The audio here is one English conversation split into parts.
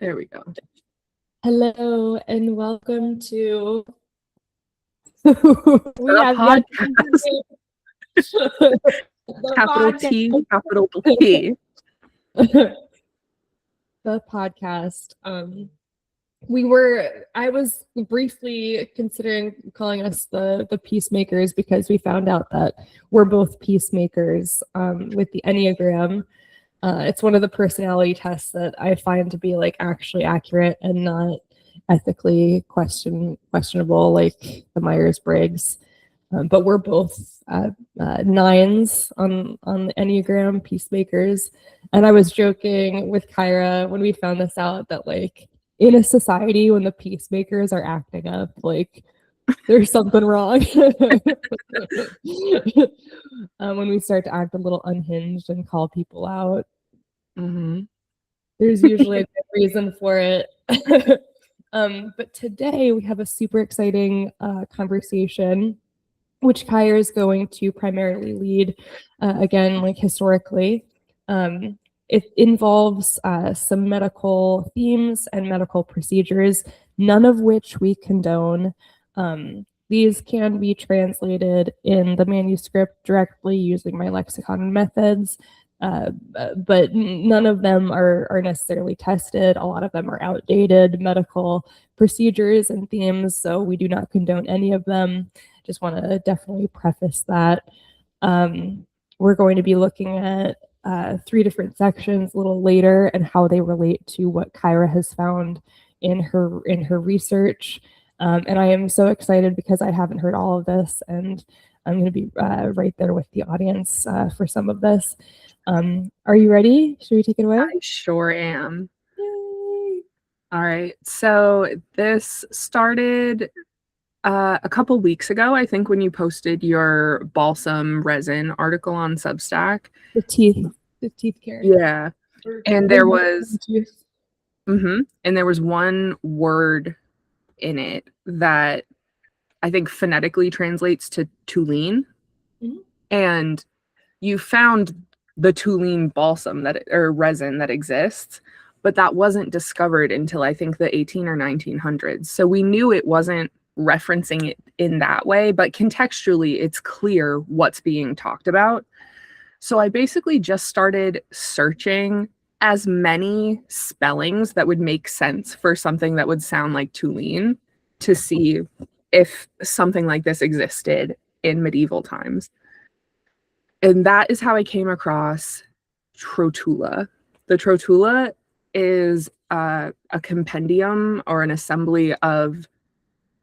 There we go. Hello and welcome to we The have yet podcast. the Capital podcast. T, capital P. The podcast. I was briefly considering calling us the peacemakers because we found out that we're both peacemakers with the Enneagram. It's one of the personality tests that I find to be like actually accurate and not ethically questionable, like the Myers-Briggs. But we're both nines on the Enneagram, peacemakers. And I was joking with Caira when we found this out that like in a society when the peacemakers are acting up, like there's something wrong. When we start to act a little unhinged and call people out, there's usually a good reason for it. But today we have a super exciting conversation, which Caira is going to primarily lead, again, like historically. It involves some medical themes and medical procedures, none of which we condone. These can be translated in the manuscript directly using my lexicon methods, but none of them are necessarily tested. A lot of them are outdated medical procedures and themes, so we do not condone any of them. Just want to definitely preface that. We're going to be looking at 3 different sections a little later and how they relate to what Caira has found in her research. And I am so excited because I haven't heard all of this, and I'm going to be right there with the audience for some of this. Are you ready? Should we take it away? I sure am. Yay. All right. So this started a couple weeks ago, I think, when you posted your balsam resin article on Substack. The teeth care. Yeah. And there was and there was one word in it that I think phonetically translates to Tulene. And you found the Tulene balsam or resin that exists, but that wasn't discovered until I think the 18 or 1900s. So we knew it wasn't referencing it in that way, but contextually it's clear what's being talked about. So I basically just started searching as many spellings that would make sense for something that would sound like Tulene to see if something like this existed in medieval times. And that is how I came across Trotula. The Trotula is a compendium or an assembly of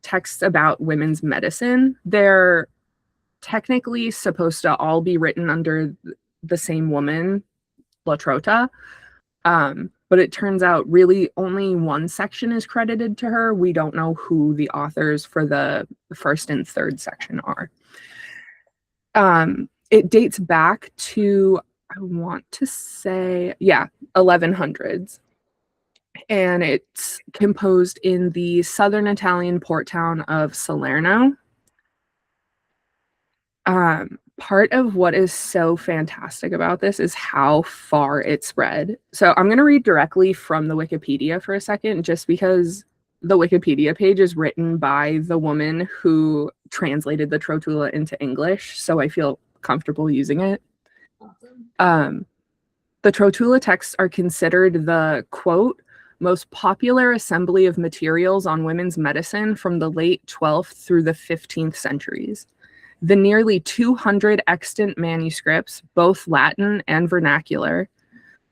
texts about women's medicine. They're technically supposed to all be written under the same woman, La Trota. But it turns out really only one section is credited to her. We don't know who the authors for the first and third section are. It dates back to, I want to say, 1100s. And it's composed in the southern Italian port town of Salerno. Part of what is so fantastic about this is how far it spread. So I'm going to read directly from the Wikipedia for a second, just because the Wikipedia page is written by the woman who translated the Trotula into English, so I feel comfortable using it. Awesome. The Trotula texts are considered the, quote, most popular assembly of materials on women's medicine from the late 12th through the 15th centuries. The nearly 200 extant manuscripts, both Latin and vernacular,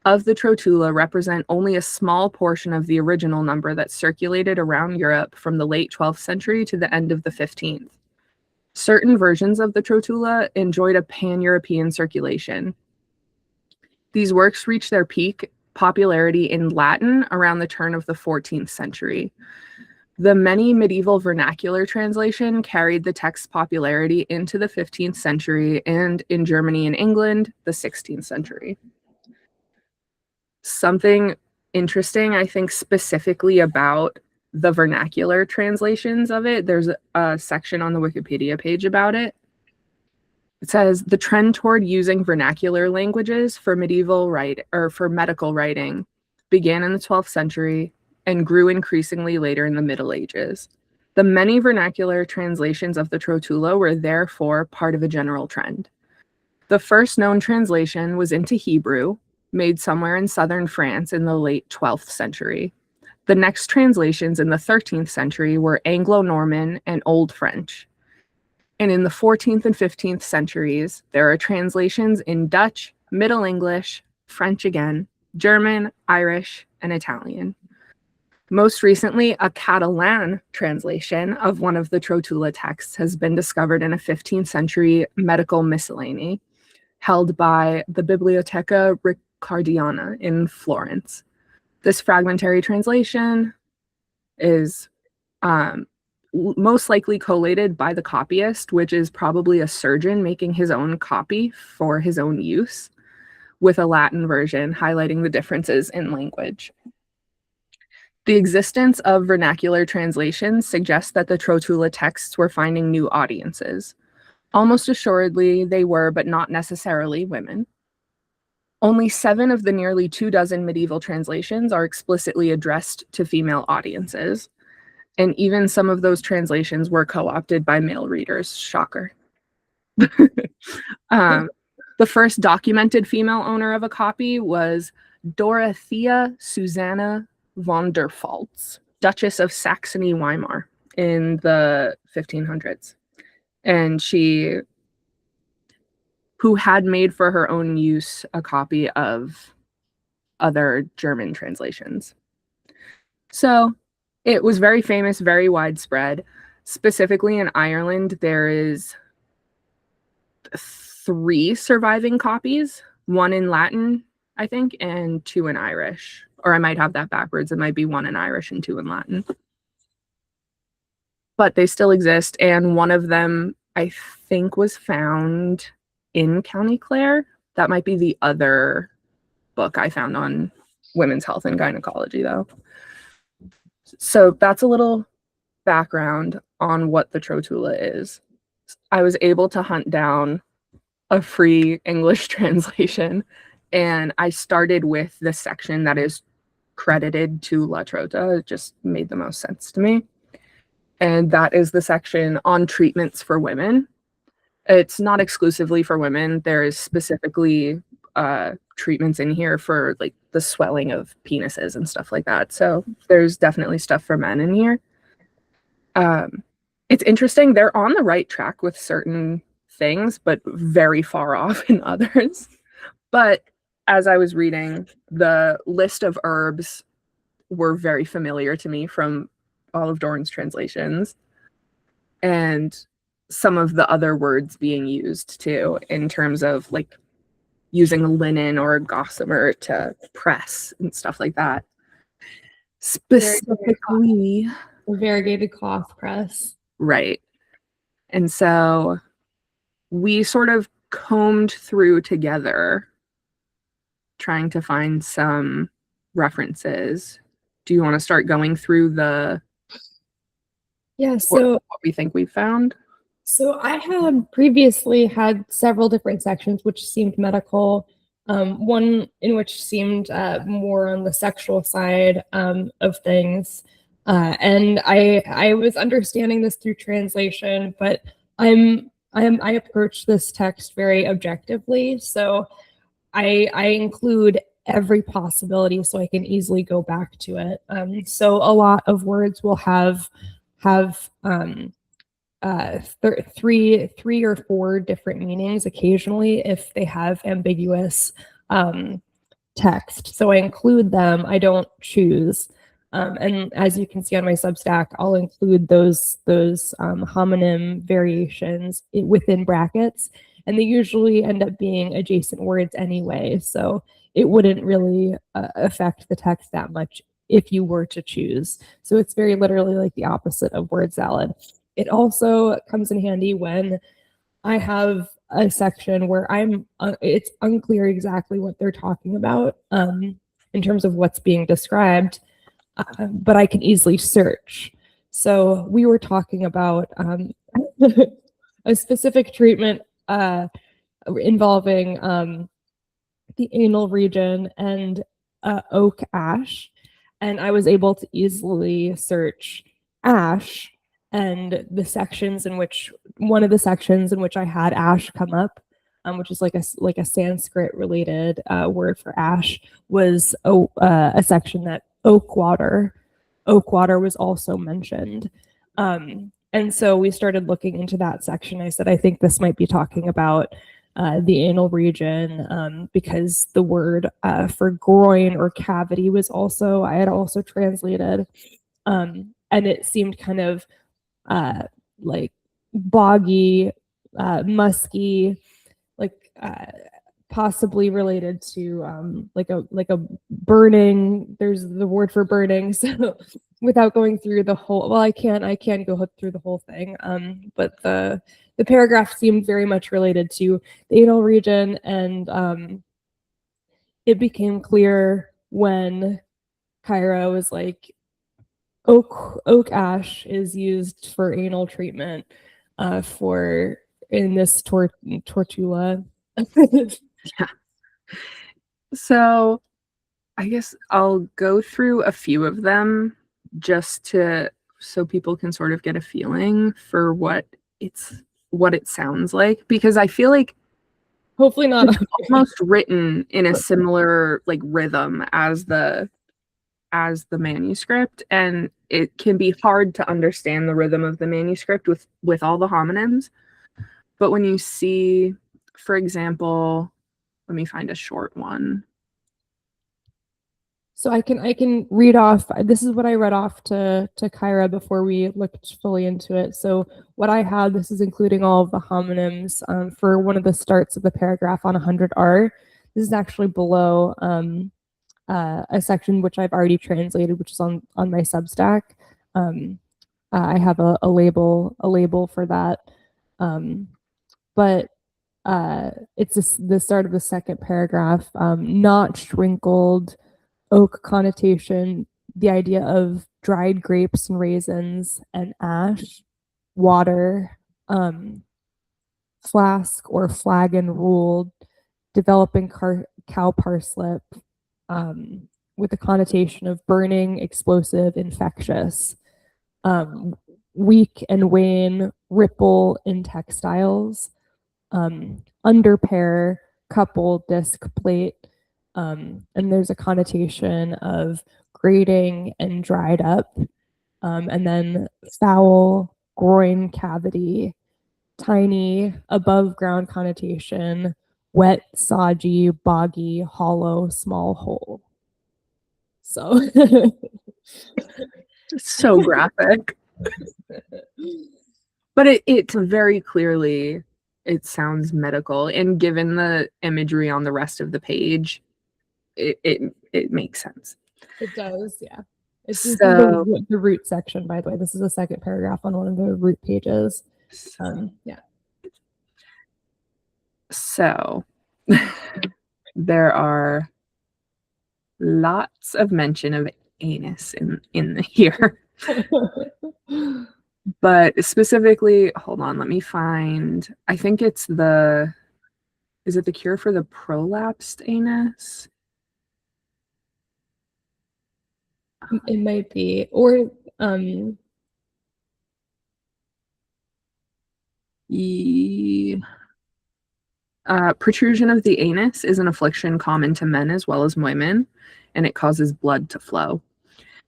of the Trotula represent only a small portion of the original number that circulated around Europe from the late 12th century to the end of the 15th. Certain versions of the Trotula enjoyed a pan-European circulation. These works reached their peak popularity in Latin around the turn of the 14th century. The many medieval vernacular translation carried the text's popularity into the 15th century and in Germany and England, the 16th century. Something interesting, I think, specifically about the vernacular translations of it, there's a section on the Wikipedia page about it. It says the trend toward using vernacular languages for medical writing began in the 12th century and grew increasingly later in the Middle Ages. The many vernacular translations of the Trotula were therefore part of a general trend. The first known translation was into Hebrew, made somewhere in southern France in the late 12th century. The next translations in the 13th century were Anglo-Norman and Old French. And in the 14th and 15th centuries, there are translations in Dutch, Middle English, French again, German, Irish, and Italian. Most recently, a Catalan translation of one of the Trotula texts has been discovered in a 15th century medical miscellany held by the Biblioteca Ricardiana in Florence. This fragmentary translation is most likely collated by the copyist, which is probably a surgeon making his own copy for his own use, with a Latin version highlighting the differences in language. The existence of vernacular translations suggests that the Trotula texts were finding new audiences. Almost assuredly, they were, but not necessarily, women. Only 7 of the nearly 24 medieval translations are explicitly addressed to female audiences, and even some of those translations were co-opted by male readers. Shocker. The first documented female owner of a copy was Dorothea Susanna von der Pfalz, Duchess of Saxony-Weimar in the 1500s. And who had made for her own use a copy of other German translations. So it was very famous, very widespread. Specifically in Ireland, there is 3 surviving copies, 1 in Latin, I think, and 2 in Irish. Or I might have that backwards. It might be 1 in Irish and 2 in Latin. But they still exist, and one of them, I think, was found in County Clare. That might be the other book I found on women's health and gynecology, though. So that's a little background on what the Trotula is. I was able to hunt down a free English translation, and I started with the section that is credited to La Trota. It just made the most sense to me. And that is the section on treatments for women. It's not exclusively for women. There is specifically treatments in here for like the swelling of penises and stuff like that. So there's definitely stuff for men in here. It's interesting. They're on the right track with certain things, but very far off in others. But as I was reading, the list of herbs were very familiar to me from all of Doran's translations, and some of the other words being used too, in terms of like using a linen or a gossamer to press and stuff like that. Specifically, variegated cloth press. Right. And so we sort of combed through together, trying to find some references. Do you want to start going through what we think we found? So I had previously had several different sections which seemed medical, one in which seemed more on the sexual side of things. And I was understanding this through translation, but I approach this text very objectively. So I include every possibility so I can easily go back to it. So a lot of words will have 3 or 4 different meanings occasionally if they have ambiguous text. So I include them. I don't choose. And as you can see on my Substack, I'll include those homonym variations within brackets, and they usually end up being adjacent words anyway. So it wouldn't really affect the text that much if you were to choose. So it's very literally like the opposite of word salad. It also comes in handy when I have a section where it's unclear exactly what they're talking about in terms of what's being described, but I can easily search. So we were talking about a specific treatment involving the anal region and oak ash. And I was able to easily search ash, and the sections in which one of the sections in which I had ash come up, which is like a Sanskrit related word for ash, was a section that oak water was also mentioned. And so we started looking into that section. I said, I think this might be talking about the anal region, because the word for groin or cavity I had also translated. And it seemed kind of like boggy, musky, like possibly related to like a burning. There's the word for burning. So without going through the whole, well, I can go through the whole thing. But the paragraph seemed very much related to the anal region, and it became clear when Caira was like, oak ash is used for anal treatment for in this Trotula. Yeah. So I guess I'll go through a few of them just so people can sort of get a feeling for what it sounds like, because I feel like hopefully not it's almost written in a similar like rhythm as the manuscript, and it can be hard to understand the rhythm of the manuscript with all the homonyms. But when you see, for example, let me find a short one. So I can read off. This is what I read off to Caira before we looked fully into it. So what I had, this is including all of the homonyms for one of the starts of the paragraph on 100R. This is actually below a section which I've already translated, which is on my Substack. I have a label for that, but it's the start of the second paragraph. Notched, wrinkled, oak connotation, the idea of dried grapes and raisins and ash, water, flask or flagon ruled, developing cow parslip, with the connotation of burning, explosive, infectious, weak and wane, ripple in textiles, underpair, couple, disc plate, and there's a connotation of grating and dried up, and then foul, groin cavity, tiny, above ground connotation, wet, soggy, boggy, hollow, small hole. So So graphic. But it's very clearly, it sounds medical, and given the imagery on the rest of the page, it makes sense. It does, yeah. It's so the root section, by the way. This is the second paragraph on one of the root pages. Yeah. So there are lots of mention of anus in here. But specifically, hold on, let me find, I think it's is it the cure for the prolapsed anus? It might be, or protrusion of the anus is an affliction common to men as well as women, and it causes blood to flow.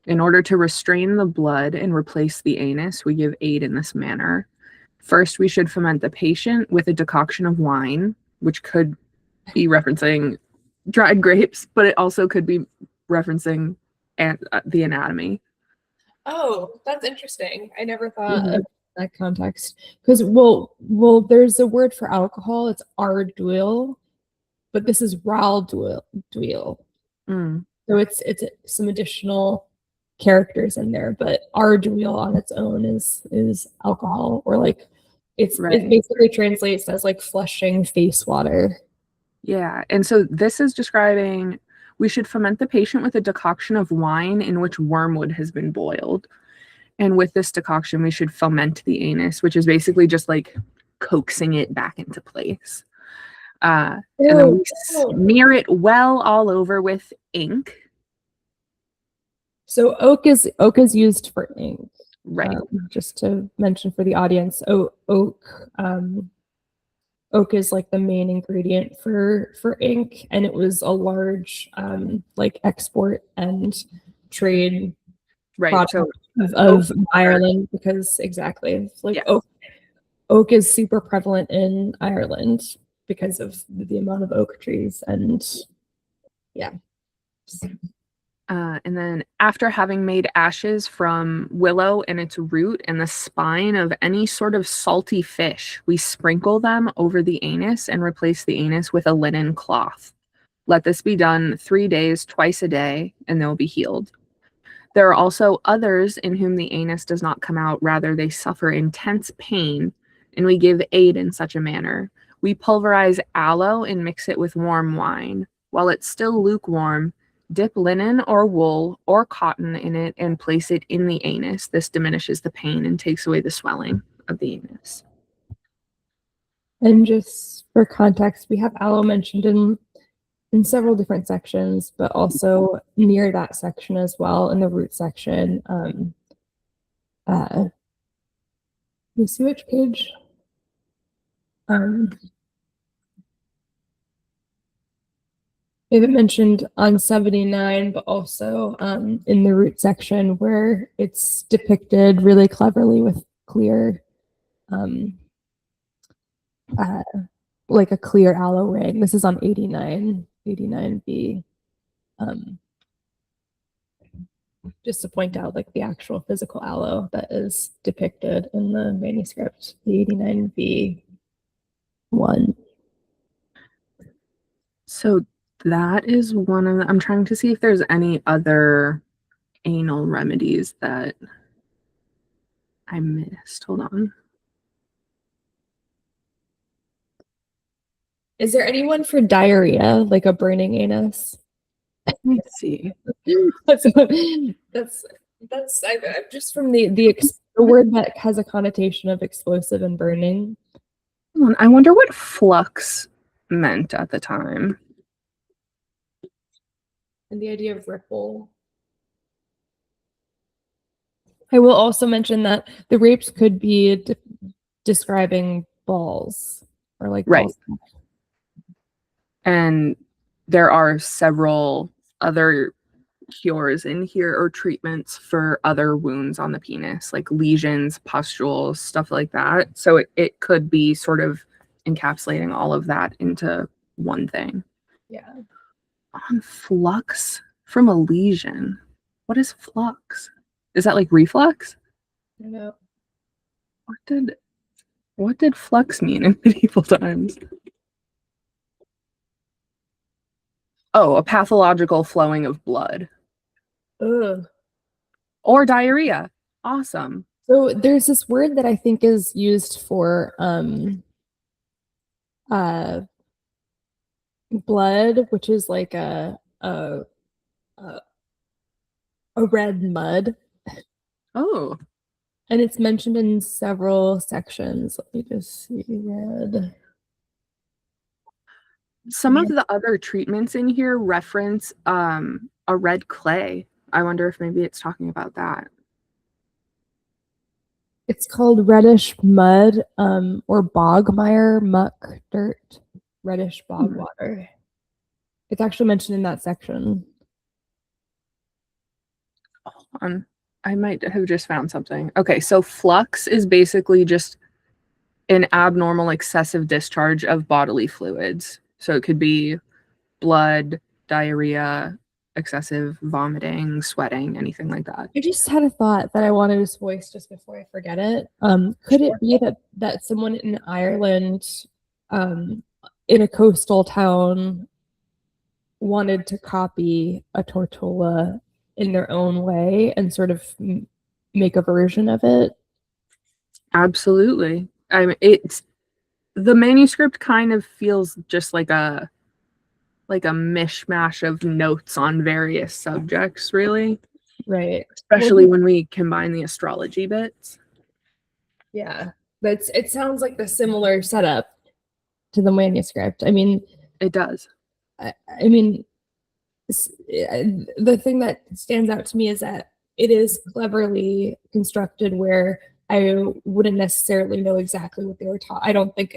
In order to restrain the blood and replace the anus, we give aid in this manner. First, we should foment the patient with a decoction of wine, which could be referencing dried grapes, but it also could be referencing the anatomy. Oh, that's interesting. I never thought of that context. Because well, there's a word for alcohol. It's arduil, but this is ralduil. So it's some additional characters in there, but arduil on its own is alcohol, or like it basically translates as like flushing face water. Yeah, and so this is describing, we should foment the patient with a decoction of wine in which wormwood has been boiled. And with this decoction, we should foment the anus, which is basically just like coaxing it back into place. And then we smear it well all over with ink. So oak is used for ink. Right. Just to mention for the audience, oak is like the main ingredient for ink, and it was a large like export and trade Right. So of Ireland, because exactly it's like yes. oak is super prevalent in Ireland because of the amount of oak trees, and yeah. And then after having made ashes from willow and its root and the spine of any sort of salty fish, we sprinkle them over the anus and replace the anus with a linen cloth. Let this be done 3 days, twice a day, and they'll be healed. There are also others in whom the anus does not come out, rather, they suffer intense pain, and we give aid in such a manner. We pulverize aloe and mix it with warm wine. While it's still lukewarm, dip linen or wool or cotton in it and place it in the anus. This diminishes the pain and takes away the swelling of the anus. And just for context, we have aloe mentioned in several different sections, but also near that section as well in the root section. You see which page? We have it mentioned on 79, but also in the root section where it's depicted really cleverly with clear, like a clear aloe ring. This is on 89B. Just to point out like the actual physical aloe that is depicted in the manuscript, the 89B one. So that is one of the, I'm trying to see if there's any other anal remedies that I missed. Hold on. Is there anyone for diarrhea, like a burning anus? Let me see. that's just from the word that has a connotation of explosive and burning. Hold on. I wonder what flux meant at the time. And the idea of ripple. I will also mention that the rapes could be describing balls or like Right. balls. And there are several other cures in here or treatments for other wounds on the penis, like lesions, pustules, stuff like that. So it could be sort of encapsulating all of that into one thing. Yeah. On flux from a lesion. What is flux? Is that like reflux? No. What did flux mean in medieval times? Oh, a pathological flowing of blood. Ugh. Or diarrhea. Awesome. So there's this word that I think is used for blood, which is like a red mud. Oh. And it's mentioned in several sections. Let me just see. Red. Some of the other treatments in here reference a red clay. I wonder if maybe it's talking about that. It's called reddish mud or bogmire muck dirt, reddish bog water. It's actually mentioned in that section. Hold on. I might have just found something. Okay, so flux is basically just an abnormal excessive discharge of bodily fluids. So it could be blood, diarrhea, excessive vomiting, sweating, anything like that. I just had a thought that I wanted to voice just before I forget it. Could it be that someone in Ireland, in a coastal town, wanted to copy a Trotula in their own way and sort of make a version of it? Absolutely. I mean, it's the manuscript kind of feels just like a mishmash of notes on various subjects, really. Right. Especially when we combine the astrology bits. Yeah. It sounds like the similar setup to the manuscript. I mean, it does. I mean, the thing that stands out to me is that it is cleverly constructed where I wouldn't necessarily know exactly what they were taught. I don't think,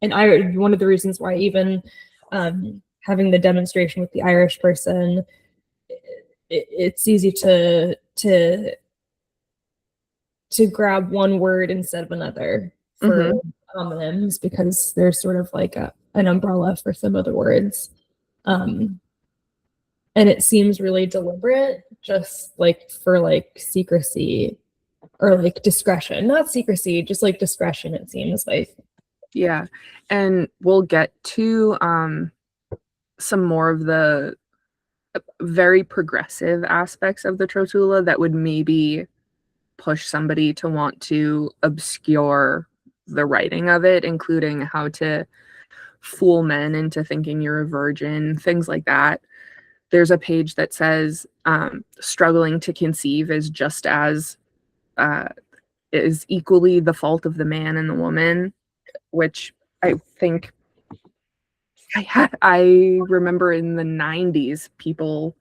and I one of the reasons why even having the demonstration with the Irish person, it's easy to grab one word instead of another for homonyms because there's sort of like an umbrella for some of the words. And it seems really deliberate, just like for like secrecy or like discretion, not secrecy, just like discretion, it seems like. Yeah. And we'll get to some more of the very progressive aspects of the Trotula that would maybe push somebody to want to obscure the writing of it, including how to fool men into thinking you're a virgin, things like that. There's a page that says struggling to conceive is just as is equally the fault of the man and the woman, which I think I remember in the 90s people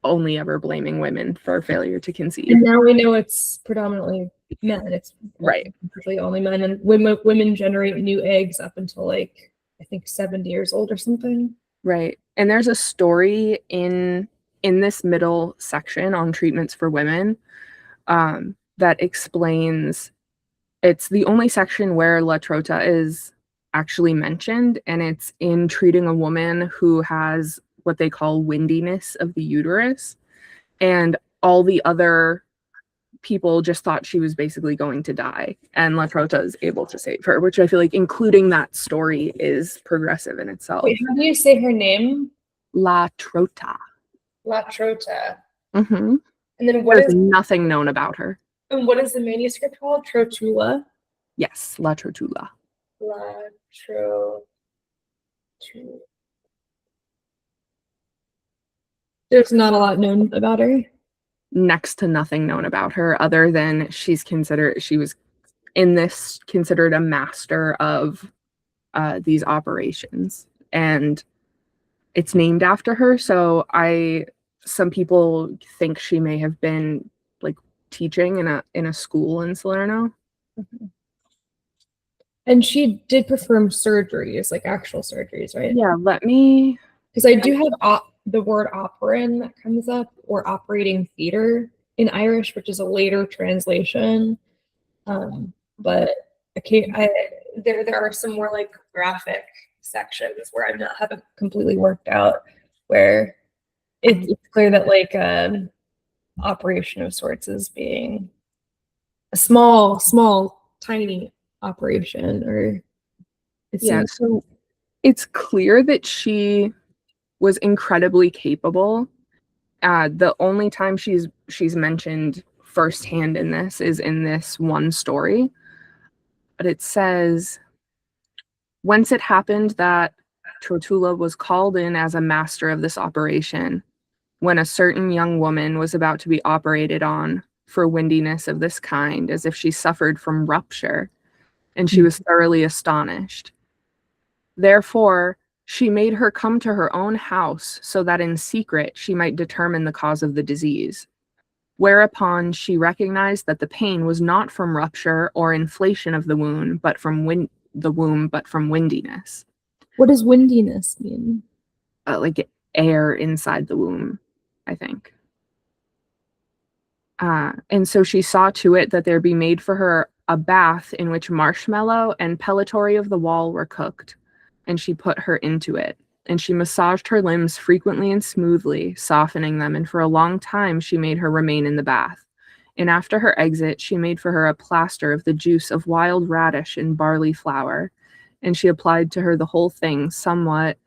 only ever blaming women for failure to conceive. And now we know it's predominantly men. It's right. Usually only men, and women generate new eggs up until like I think 70 years old or something. Right. And there's a story in this middle section on treatments for women that explains, it's the only section where La Trota is actually mentioned, and it's in treating a woman who has what they call windiness of the uterus, and all the other people just thought she was basically going to die, and La Trota is able to save her, which I feel like including that story is progressive in itself. Wait, how do you say her name? La Trota. La Trota. Mm-hmm. And then there's nothing known about her. And what is the manuscript called? Trotula? Yes, La Trotula. La Trotula. There's not a lot known about her. Next to nothing known about her, other than she was in this considered a master of these operations, and it's named after her. So some people think she may have been like teaching in a school in Salerno. Mm-hmm. And she did perform surgeries, like actual surgeries, right? Yeah, because I do have the word operan that comes up, or operating theater in Irish, which is a later translation. But there are some more like graphic sections where I haven't completely worked out, where it's clear that like operation of sorts is being a small, tiny operation, or so it's clear that she was incredibly capable. The only time she's mentioned firsthand in this is in this one story, but it says, whence it happened that Trotula was called in as a master of this operation, when a certain young woman was about to be operated on for windiness of this kind, as if she suffered from rupture, and she was thoroughly astonished. Therefore, she made her come to her own house, so that in secret she might determine the cause of the disease. Whereupon she recognized that the pain was not from rupture or inflation of the womb, but from windiness. What does windiness mean? Like air inside the womb, I think. And so she saw to it that there be made for her a bath in which marshmallow and pellitory of the wall were cooked, and she put her into it. And she massaged her limbs frequently and smoothly, softening them, and for a long time she made her remain in the bath. And after her exit, she made for her a plaster of the juice of wild radish and barley flour, and she applied to her the whole thing somewhat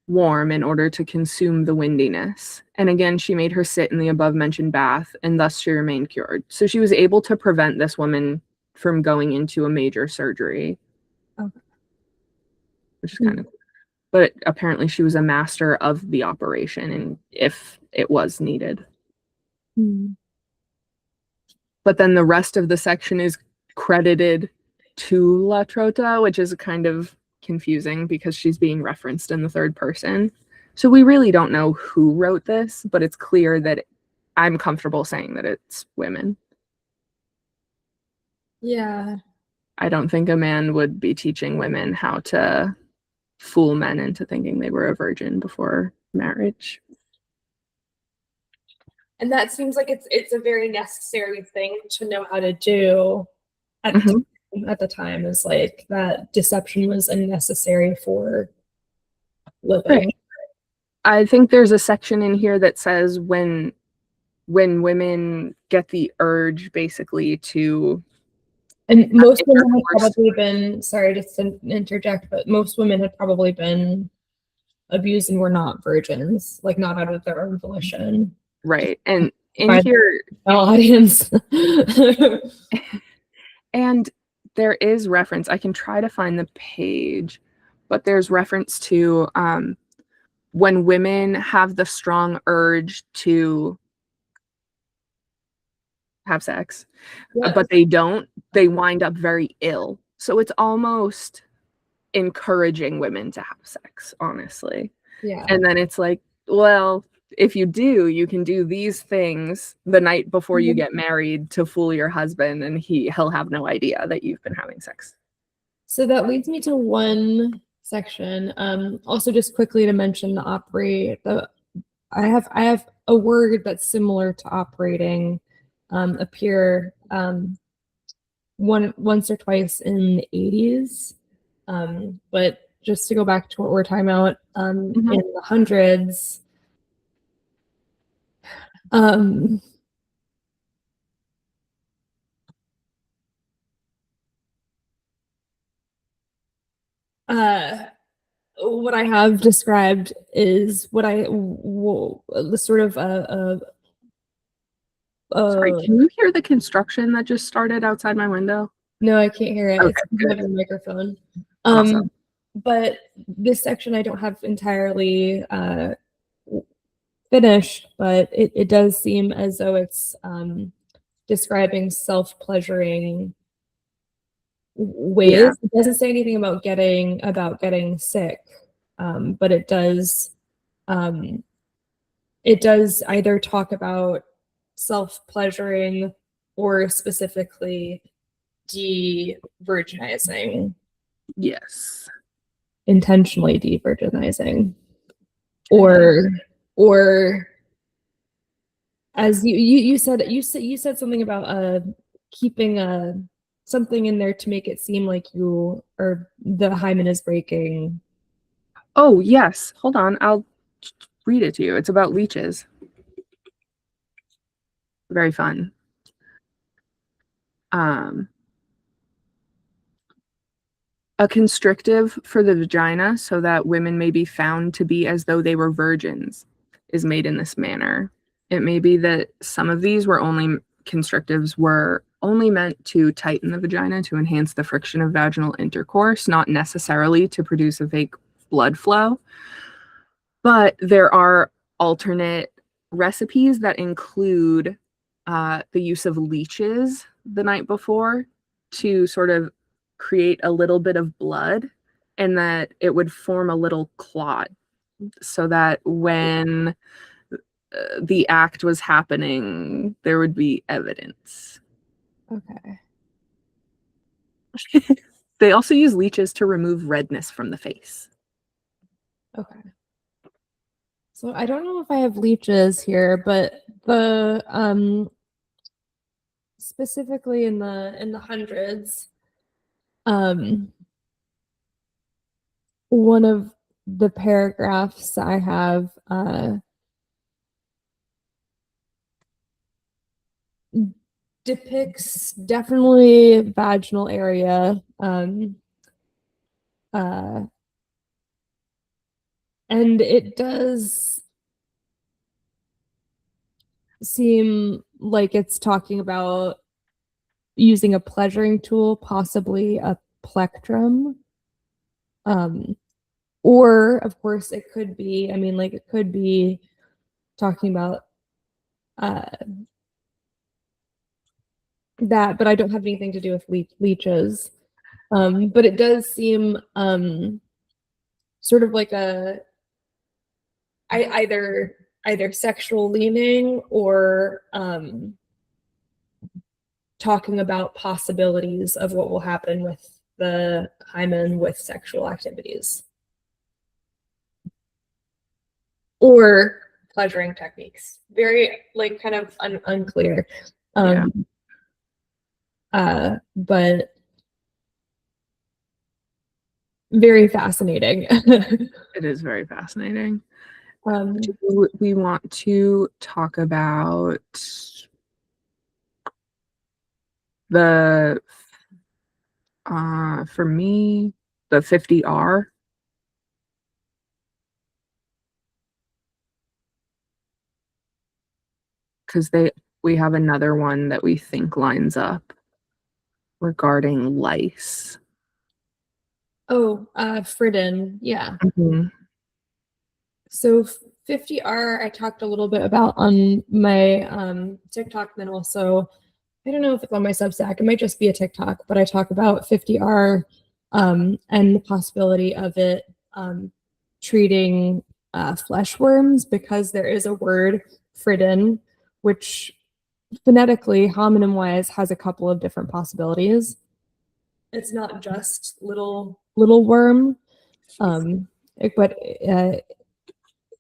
warm in order to consume the windiness. And again, she made her sit in the above-mentioned bath, and thus she remained cured. So she was able to prevent this woman from going into a major surgery. Okay. Which is kind of cool. But apparently she was a master of the operation, and if it was needed. But then the rest of the section is credited to La Trota, which is kind of confusing because she's being referenced in the third person. So we really don't know who wrote this, but it's clear that I'm comfortable saying that it's women. Yeah. I don't think a man would be teaching women how to fool men into thinking they were a virgin before marriage. And that seems like it's a very necessary thing to know how to do at the time. At the time, is like that deception was unnecessary for living. Right. I think there's a section in here that says when women get the urge basically to, and most women had intercourse. probably been, sorry just to interject, but most women had probably been abused and were not virgins, like not out of their own volition. Right. And in By here, the audience. and there is reference, I can try to find the page, but there's reference to when women have the strong urge to have sex, Yes. but they don't, they wind up very ill. So it's almost encouraging women to have sex, honestly. Yeah. And then it's like, well, if you do, you can do these things the night before you get married to fool your husband, and he'll have no idea that you've been having sex. So that leads me to one section. Also, just quickly to mention the operate. I have a word that's similar to operating appear once or twice in the 80s. But just to go back to what we're talking about, in the hundreds, what I have described is what the sort of Sorry, can you hear the construction that just started outside my window? No, I can't hear it. Okay, it's because of the microphone. Awesome. But this section I don't have entirely finished, but it does seem as though it's describing self-pleasuring ways. Yeah. It doesn't say anything about getting sick, but it does either talk about self-pleasuring or specifically de-virginizing. Yes. Intentionally de-virginizing. Or as you said something about keeping something in there to make it seem like you or the hymen is breaking. Oh, yes. Hold on. I'll read it to you. It's about leeches. Very fun. A constrictive for the vagina so that women may be found to be as though they were virgins is made in this manner. It may be that some of these constrictives were only meant to tighten the vagina to enhance the friction of vaginal intercourse, not necessarily to produce a fake blood flow. But there are alternate recipes that include the use of leeches the night before to sort of create a little bit of blood, and that it would form a little clot so that when the act was happening, there would be evidence. Okay. They also use leeches to remove redness from the face. Okay. So I don't know if I have leeches here, but the specifically in the hundreds, one of the paragraphs I have depicts definitely vaginal area, and it does seem like it's talking about using a pleasuring tool, possibly a plectrum. Or of course it could be, it could be talking about that, but I don't have anything to do with leeches. But it does seem sort of like a either sexual leaning or talking about possibilities of what will happen with the hymen with sexual activities or pleasuring techniques. Very like kind of unclear. But very fascinating. It is very fascinating. Do we want to talk about the for me, the 50R? Because we have another one that we think lines up regarding lice. Oh, Friden, yeah. Mm-hmm. So 50R, I talked a little bit about on my TikTok, then also, I don't know if it's on my Substack, it might just be a TikTok, but I talk about 50R and the possibility of it treating flesh worms, because there is a word, Friden, which phonetically, homonym-wise, has a couple of different possibilities. It's not just little worm, but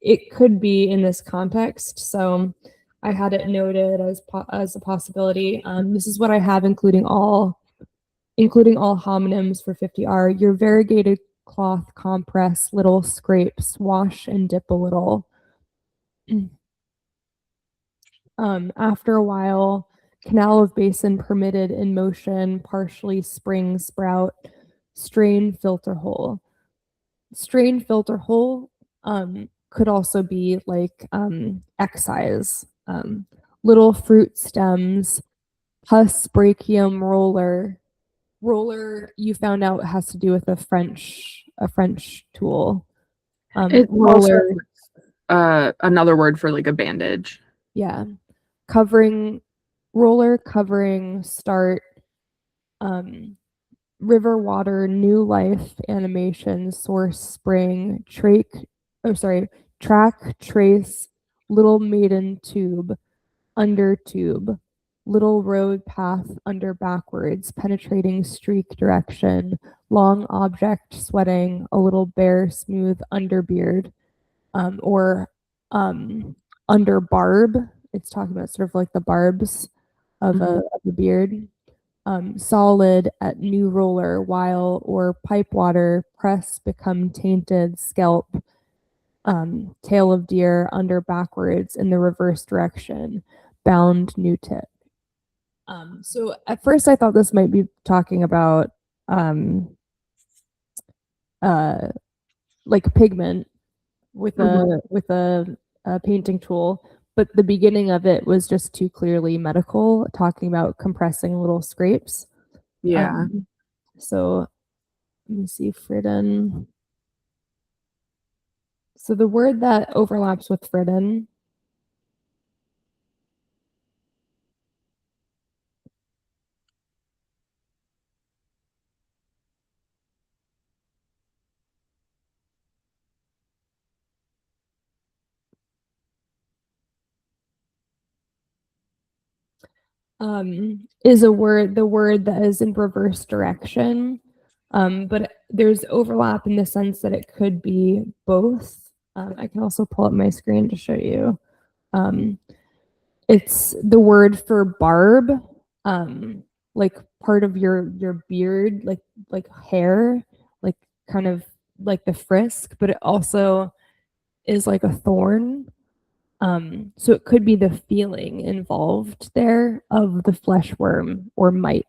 it could be in this context. So I had it noted as a possibility. This is what I have, including all homonyms for 50R. Your variegated cloth compress, little scrapes, wash and dip a little. After a while, canal of basin permitted in motion, partially spring sprout, strain filter hole. Strain filter hole could also be like excise. Little fruit stems, pus brachium roller. Roller, you found out, has to do with a French tool. Roller, another word for like a bandage. Yeah. Covering, roller covering, start, river water, new life, animation, source, spring, track, trace, little maiden tube, under tube, little road path, under backwards, penetrating streak direction, long object sweating, a little bare smooth underbeard, or under barb. It's talking about sort of like the barbs of a beard. Solid at new roller, while or pipe water, press become tainted, scalp, tail of deer, under backwards in the reverse direction, bound new tip. So at first I thought this might be talking about like pigment with a painting tool, but the beginning of it was just too clearly medical, talking about compressing little scrapes. Yeah. So let me see, Friden. So the word that overlaps with Friden is the word that is in reverse direction. But there's overlap in the sense that it could be both. I can also pull up my screen to show you. It's the word for barb, like part of your beard, like hair, like kind of like the frisk, but it also is like a thorn. So it could be the feeling involved there of the flesh worm or mite.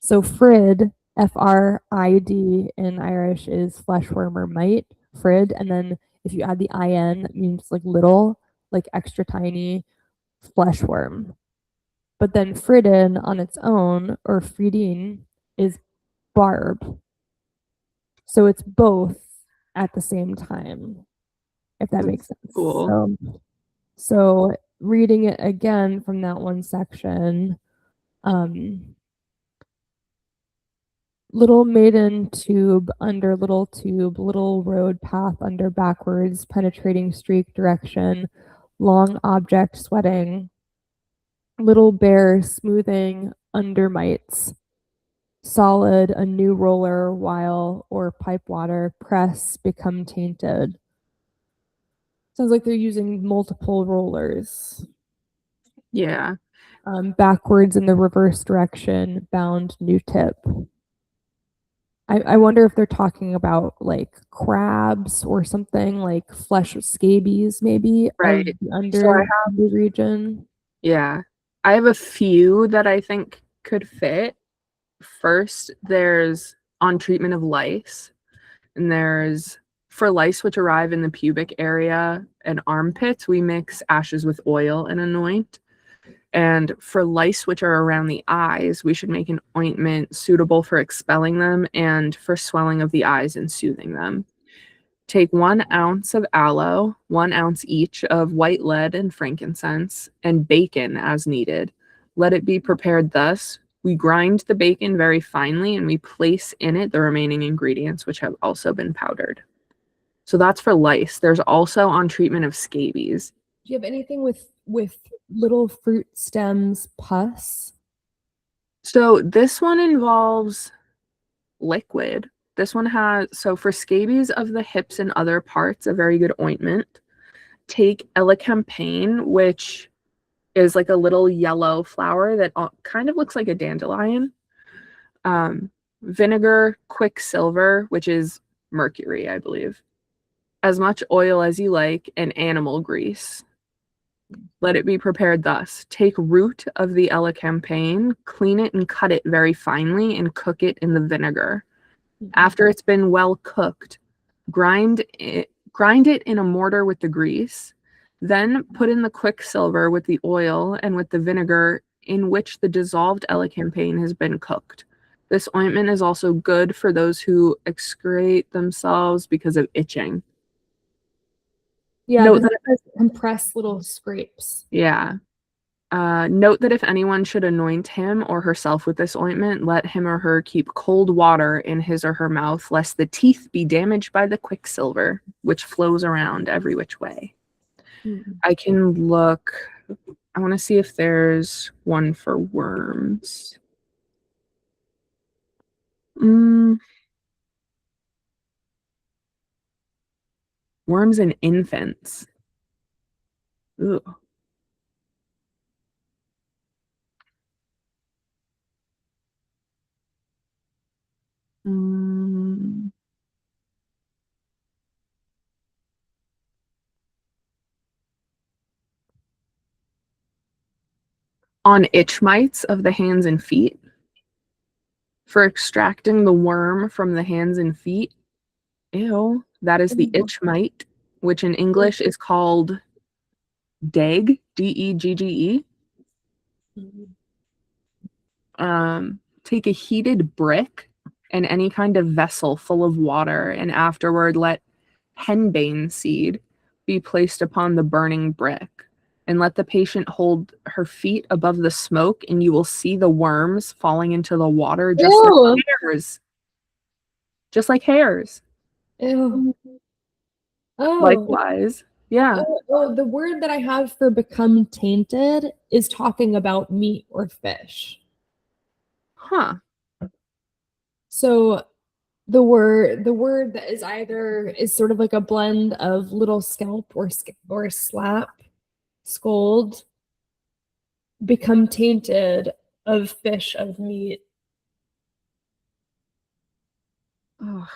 So Frid, Frid in Irish is flesh worm or mite, Frid. And then if you add the in, that means like little, like extra tiny flesh worm. But then Fridin on its own, or Fridin, is barb. So it's both at the same time, if that makes sense. Cool. So reading it again from that one section, Little maiden tube under little tube, little road path under backwards, penetrating streak direction, long object sweating, little bear smoothing under mites, solid, a new roller, while or pipe water, press, become tainted. Sounds like they're using multiple rollers. Yeah. Backwards in the reverse direction, bound new tip. I wonder if they're talking about like crabs or something like flesh scabies, maybe Right. of the So I under region. Yeah. I have a few that I think could fit. First, there's on treatment of lice, and there's for lice which arrive in the pubic area and armpits, we mix ashes with oil and anoint. And for lice which are around the eyes, we should make an ointment suitable for expelling them and for swelling of the eyes and soothing them. Take 1 ounce of aloe, 1 ounce each of white lead and frankincense, and bacon as needed. Let it be prepared thus. We grind the bacon very finely and we place in it the remaining ingredients, which have also been powdered. So that's for lice. There's also on treatment of scabies. Do you have anything with little fruit stems pus? So this one involves liquid. This one has, so for scabies of the hips and other parts, a very good ointment. Take elecampane, which is like a little yellow flower that kind of looks like a dandelion. Vinegar, quicksilver, which is mercury, I believe. As much oil as you like, and animal grease. Let it be prepared thus. Take root of the elecampane, clean it and cut it very finely, and cook it in the vinegar. After it's been well cooked, grind it in a mortar with the grease. Then put in the quicksilver with the oil and with the vinegar in which the dissolved elecampane has been cooked. This ointment is also good for those who excrete themselves because of itching. Yeah, Note this that, has compressed little scrapes. yeah. Note that if anyone should anoint him or herself with this ointment, let him or her keep cold water in his or her mouth, lest the teeth be damaged by the quicksilver, which flows around every which way. I can look. I want to see if there's one for worms. Worms in infants. Ooh. On itch mites of the hands and feet. For extracting the worm from the hands and feet. Ew. That is the itch mite, which in English is called DEGGE, DEGGE. Take a heated brick and any kind of vessel full of water, and afterward let henbane seed be placed upon the burning brick, and let the patient hold her feet above the smoke, and you will see the worms falling into the water just like hairs. Just like hairs. Ew. Oh. Likewise. Yeah. Oh, the word that I have for become tainted is talking about meat or fish. Huh. So the word that is either is sort of like a blend of little scalp or slap, scold, become tainted, of fish, of meat. Oh.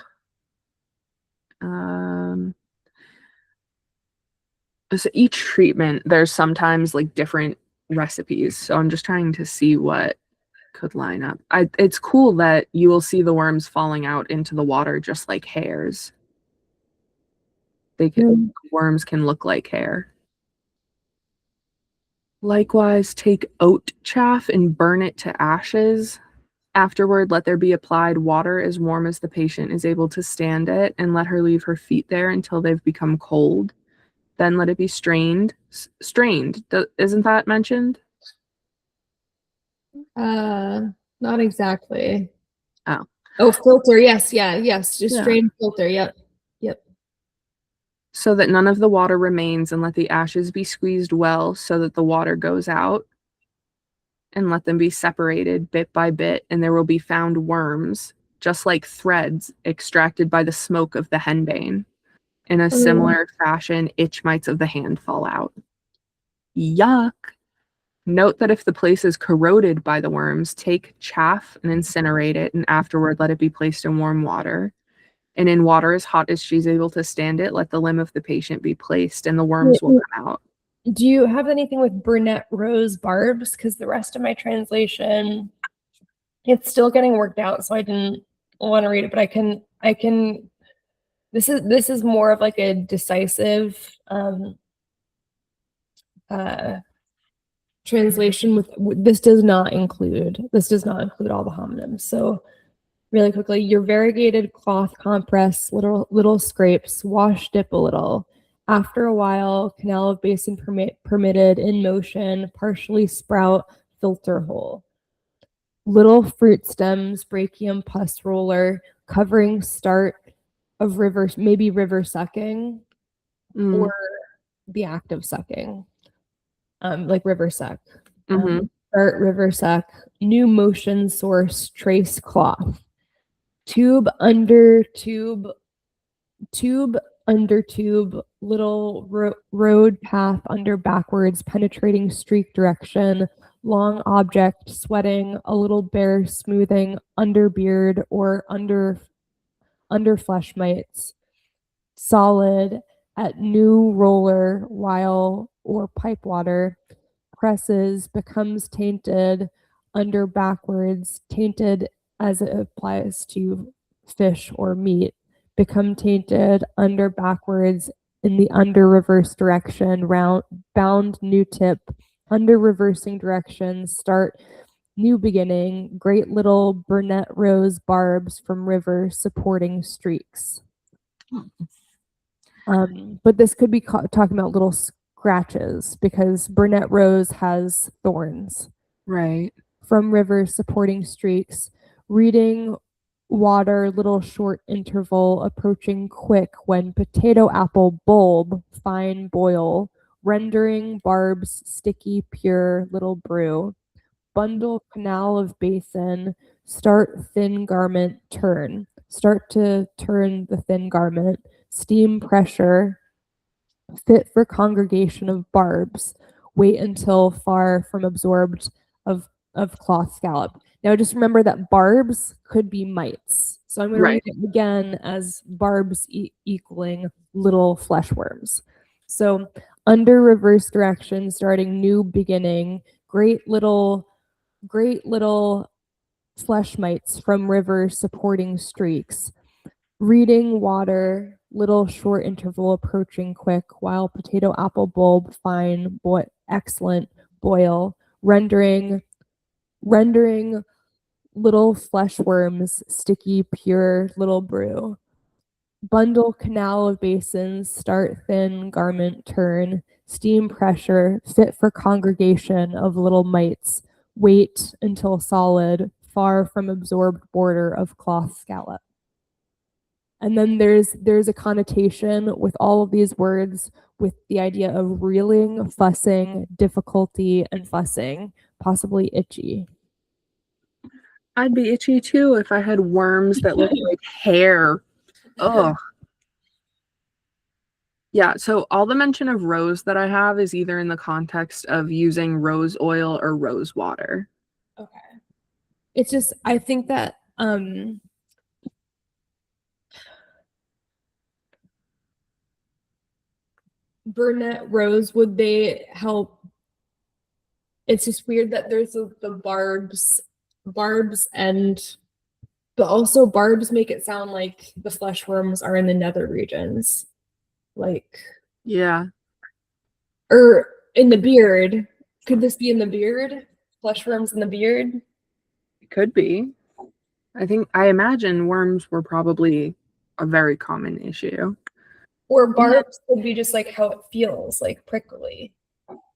So each treatment, there's sometimes like different recipes. So I'm just trying to see what could line up. It's cool that you will see the worms falling out into the water just like hairs. Worms can look like hair. Likewise, take oat chaff and burn it to ashes. Afterward, let there be applied water as warm as the patient is able to stand it, and let her leave her feet there until they've become cold. Then let it be strained. Strained, isn't that mentioned? Not exactly. Oh. Oh, filter. Yes. Yeah. Yes. Just strain filter. Yep. Yep. So that none of the water remains, and let the ashes be squeezed well so that the water goes out, and let them be separated bit by bit, and there will be found worms, just like threads extracted by the smoke of the henbane. In a similar fashion, itch mites of the hand fall out. Yuck. Note that if the place is corroded by the worms, take chaff and incinerate it, and afterward let it be placed in warm water. And in water as hot as she's able to stand it, let the limb of the patient be placed, and the worms will come out. Do you have anything with brunette rose barbs? Because the rest of my translation, it's still getting worked out, so I didn't want to read it, but I can. This is more of like a decisive translation. With this does not include all the homonyms. So really quickly, your variegated cloth compress, little scrapes, wash, dip a little. After a while, canal of basin permitted in motion, partially sprout, filter hole. Little fruit stems, brachium pus roller, covering start of river, maybe river sucking, or the act of sucking, like river suck. Start river suck, new motion source, trace cloth. Tube under tube, little road path under backwards, penetrating streak direction, long object, sweating, a little bear smoothing, under beard or under flesh mites, solid at new roller while or pipe water, presses, becomes tainted, under backwards, tainted as it applies to fish or meat, become tainted, under backwards, in the under reverse direction, round bound new tip, under reversing direction, start new beginning, great little brunette rose barbs from river supporting streaks. But this could be talking about little scratches because brunette rose has thorns. Right. From river supporting streaks, reading water, little short interval, approaching quick when potato apple bulb, fine boil, rendering barbs sticky, pure, little brew. Bundle canal of basin, start thin garment, turn. Start to turn the thin garment, steam pressure, fit for congregation of barbs, wait until far from absorbed of cloth scallop. Now just remember that barbs could be mites. So I'm going to read it again as barbs equaling little flesh worms. So under reverse direction, starting new beginning, great little flesh mites from river supporting streaks, reading water, little short interval approaching quick, while potato apple bulb fine, excellent, boil, rendering little flesh worms, sticky, pure, little brew. Bundle canal of basins, start thin, garment turn, steam pressure, fit for congregation of little mites, wait until solid, far from absorbed border of cloth scallop. And then there's a connotation with all of these words with the idea of reeling, fussing, difficulty, and fussing, possibly itchy. I'd be itchy too if I had worms that look like hair. Ugh. Yeah, so all the mention of rose that I have is either in the context of using rose oil or rose water. Okay. It's just, I think that brunette rose, would they help? It's just weird that there's the barbs and but also barbs make it sound like the flesh worms are in the nether regions. Like, yeah. Or in the beard. Could this be in the beard? Flesh worms in the beard? It could be. I imagine worms were probably a very common issue. Or barbs could be just like how it feels, like prickly.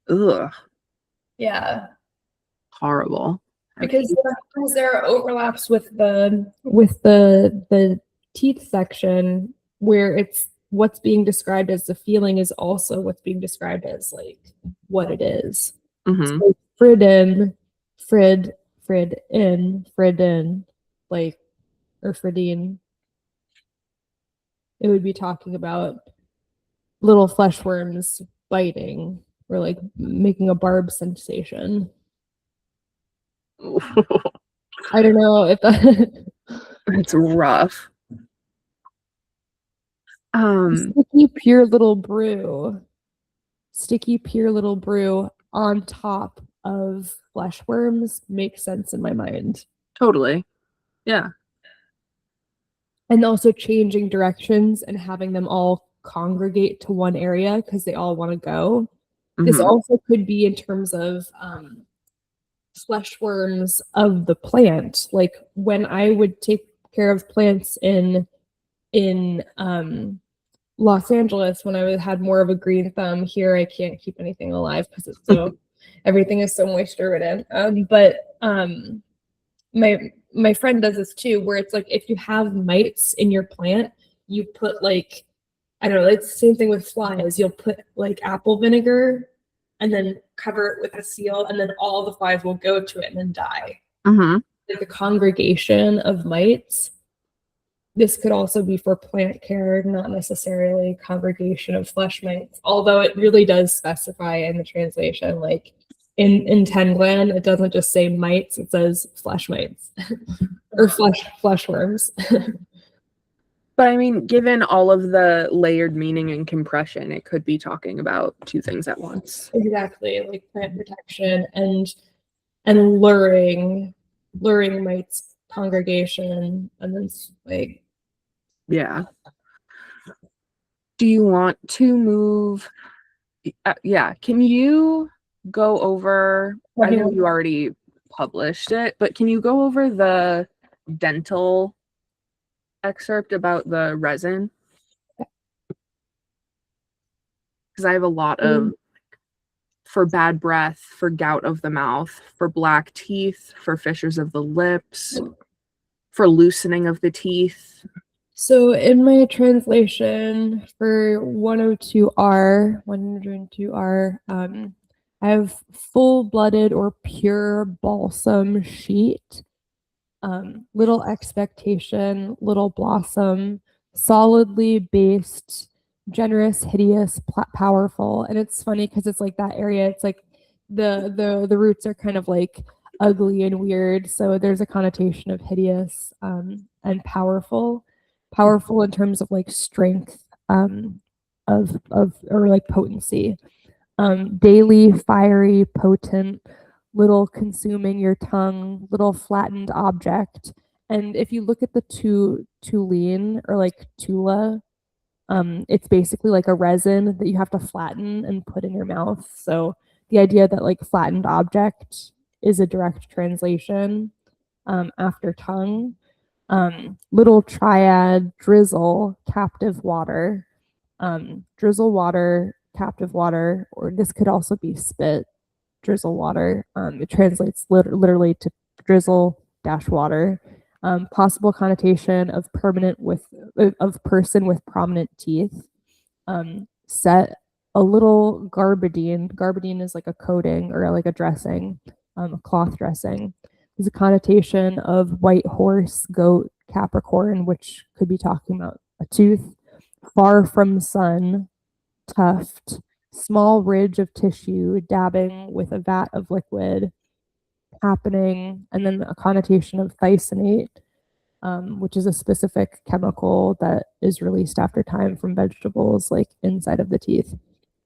Ugh. Yeah. Horrible. Because there are overlaps with the teeth section where it's what's being described as the feeling is also what's being described as like what it is. Mm-hmm. So Fridin, Fridin, like, or Fridine. It would be talking about little flesh worms biting or like making a barb sensation. I don't know if that It's rough. sticky pure little brew. Sticky pure little brew on top of flesh worms makes sense in my mind. Totally. Yeah. And also changing directions and having them all congregate to one area because they all want to go. This Mm-hmm. also could be in terms of flesh worms of the plant. Like when I would take care of plants in Los Angeles, when I had more of a green thumb. Here I can't keep anything alive because it's so everything is so moisture ridden. But my friend does this too, where it's like if you have mites in your plant, you put like, I don't know, it's the same thing with flies. You'll put like apple vinegar and then cover it with a seal, and then all the flies will go to it and then die. Mm-hmm. Like a congregation of mites. This could also be for plant care, not necessarily congregation of flesh mites, although it really does specify in the translation, like in Tenglan, it doesn't just say mites, it says flesh mites or flesh worms. But I mean, given all of the layered meaning and compression, it could be talking about two things at once. Exactly, like plant protection and luring mites congregation, and then like, yeah. Do you want to move? Yeah. Can you go over? I know you already published it, but can you go over the dental excerpt about the resin? Because I have a lot of for bad breath, for gout of the mouth, for black teeth, for fissures of the lips, for loosening of the teeth. So in my translation for 102R, I have full-blooded or pure balsam sheet, little expectation, little blossom, solidly based, generous, hideous, powerful. And it's funny because it's like that area, it's like the roots are kind of like ugly and weird. So there's a connotation of hideous and powerful in terms of like strength of or like potency. Daily, fiery, potent, little consuming your tongue, little flattened object. And if you look at the Tulene or like Tula, it's basically like a resin that you have to flatten and put in your mouth. So the idea that like flattened object is a direct translation after tongue. Little triad, drizzle, captive water. Drizzle water, captive water, or this could also be spit, drizzle water. It translates literally to drizzle dash water. Possible connotation of person with prominent teeth. Set a little garbadine. Garbadine is like a coating or like a dressing, a cloth dressing. There's a connotation of white horse, goat, Capricorn, which could be talking about a tooth. Far from sun, tuft, small ridge of tissue dabbing with a vat of liquid happening, and then a connotation of thysonate, which is a specific chemical that is released after time from vegetables, like inside of the teeth.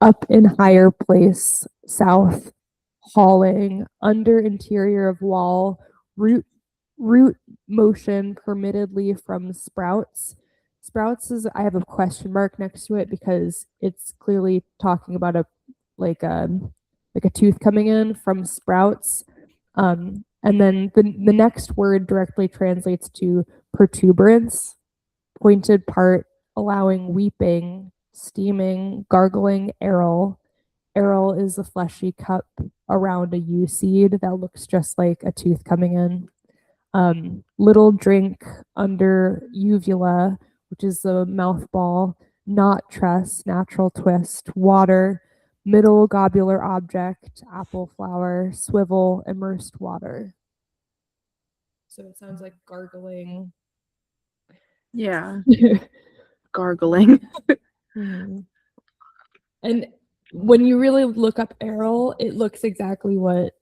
Up in higher place, south, hauling, under interior of wall, root motion permittedly from sprouts. Sprouts is, I have a question mark next to it because it's clearly talking about a tooth coming in from sprouts. And then the next word directly translates to protuberance, pointed part, allowing weeping, steaming, gargling, arrow Aril is a fleshy cup around a yew seed that looks just like a tooth coming in. Little drink under uvula, which is the mouth ball, knot tress, natural twist, water, middle globular object, apple flower, swivel, immersed water. So it sounds like gargling. Yeah. Gargling. And when you really look up Aril, it looks exactly what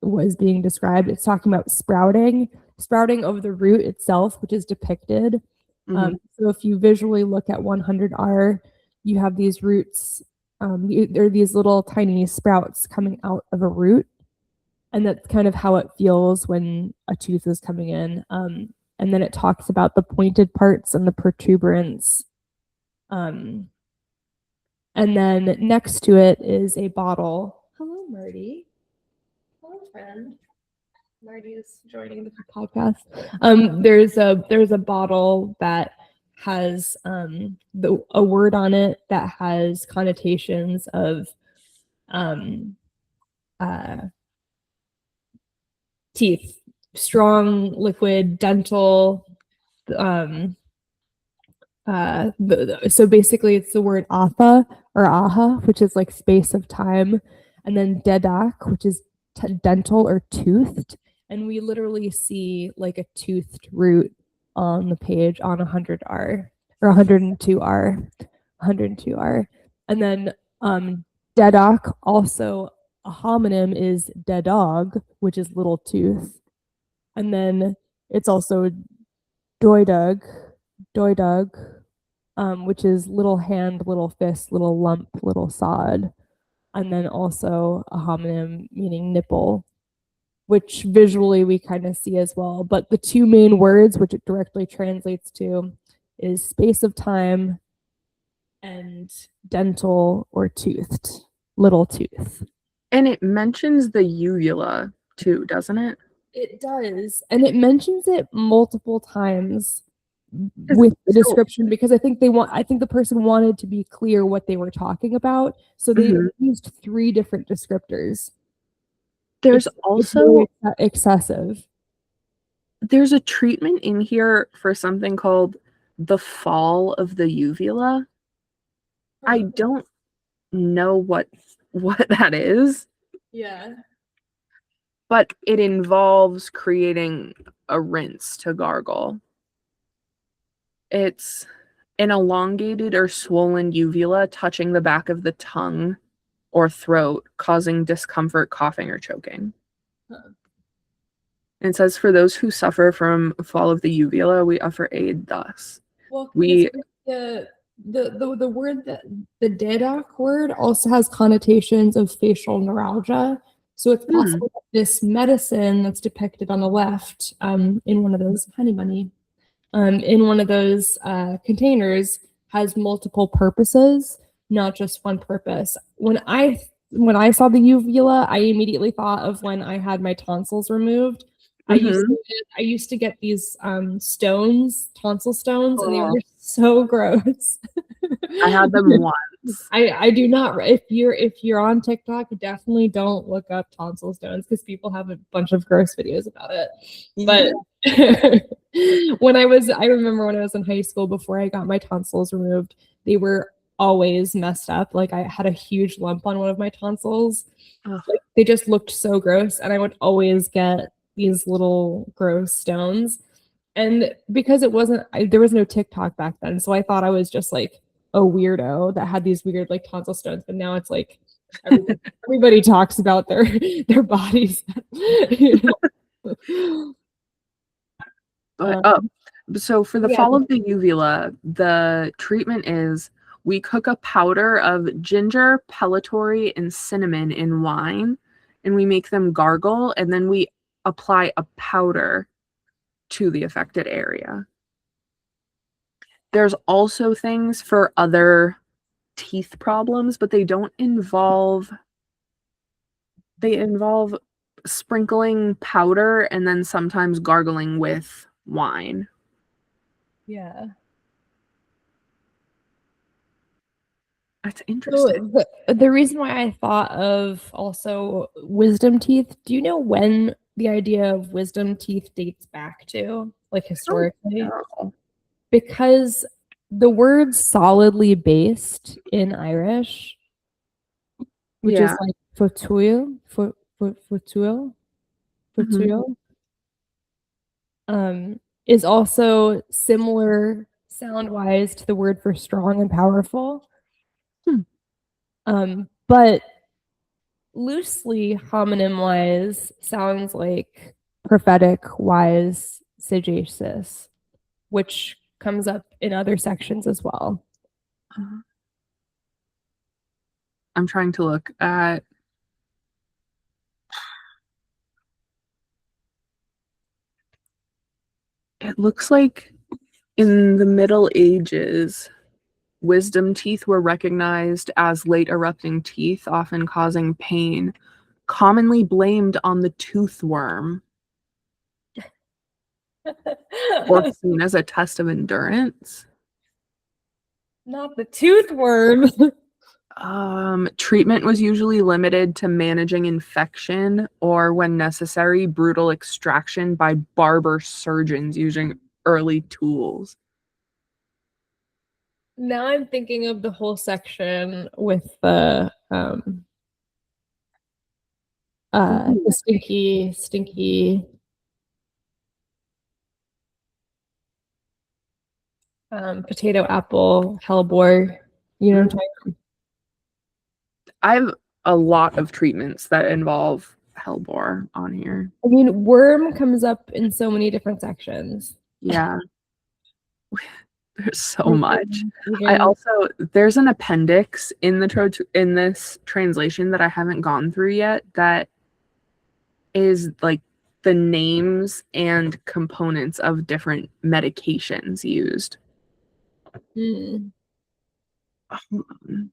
was being described. It's talking about sprouting of the root itself, which is depicted. So if you visually look at 100R, you have these roots. There are these little tiny sprouts coming out of a root, and that's kind of how it feels when a tooth is coming in. And then it talks about the pointed parts and the protuberance. And then next to it is a bottle. Hello, Marty. Hello, friend. Marty is joining the podcast. There's a bottle that has a word on it that has connotations of teeth, strong, liquid, dental. So basically, it's the word atha or aha, which is like space of time, and then dedak, which is dental or toothed. And we literally see like a toothed root on the page on 100R or 102R, 102R. And then dedak, also a homonym, is dedog, which is little tooth. And then it's also doidug, which is little hand, little fist, little lump, little sod. And then also a homonym meaning nipple, which visually we kind of see as well. But the two main words, which it directly translates to, is space of time and dental or toothed, little tooth. And it mentions the uvula too, doesn't it? It does. And it mentions it multiple times with the description, because I think the person wanted to be clear what they were talking about. So they used 3 different descriptors. There's also excessive. There's a treatment in here for something called the fall of the uvula. I don't know what that is. Yeah. But it involves creating a rinse to gargle. It's an elongated or swollen uvula touching the back of the tongue or throat, causing discomfort, coughing, or choking. And it says, for those who suffer from fall of the uvula, we offer aid thus. Well, the word, that the dedak word, also has connotations of facial neuralgia. So it's possible that this medicine that's depicted on the left, in one of those honey bunny, in one of those containers, has multiple purposes, not just one purpose. When I saw the uvula, I immediately thought of when I had my tonsils removed. I used to get these stones, tonsil stones, and they were so gross. I had them once. I do not. If you're on TikTok, definitely don't look up tonsil stones, because people have a bunch of gross videos about it. But I remember when I was in high school, before I got my tonsils removed, they were always messed up. Like, I had a huge lump on one of my tonsils. Like, they just looked so gross, and I would always get these little gross stones. And because there was no TikTok back then, so I thought I was just like a weirdo that had these weird like tonsil stones. But now it's like everybody talks about their bodies. So for the fall of the uvula, the treatment is we cook a powder of ginger, pellitory, and cinnamon in wine, and we make them gargle, and then we apply a powder to the affected area. There's also things for other teeth problems, but they involve sprinkling powder and then sometimes gargling with wine. Yeah. That's interesting. So the reason why I thought of also wisdom teeth, do you know when the idea of wisdom teeth dates back to, like historically? Oh, Because the word solidly based in Irish, which is yeah. like fotuil, fotuil, Mhm. fotuil, is also similar sound wise to the word for strong and powerful. Hmm. But loosely homonym wise sounds like prophetic, wise, sagacious, which comes up in other sections as well. Uh, I'm trying to look at it looks like in the Middle Ages, wisdom teeth were recognized as late erupting teeth, often causing pain, commonly blamed on the tooth worm or seen as a test of endurance. Not the tooth worm. Treatment was usually limited to managing infection or, when necessary, brutal extraction by barber surgeons using early tools. Now I'm thinking of the whole section with the stinky potato apple hellebore. You know what I'm talking. I have a lot of treatments that involve hellebore on here. I mean, worm comes up in so many different sections. Yeah, there's so much. Vegan. There's an appendix in in this translation that I haven't gone through yet that is like the names and components of different medications used. Hmm. Hold on.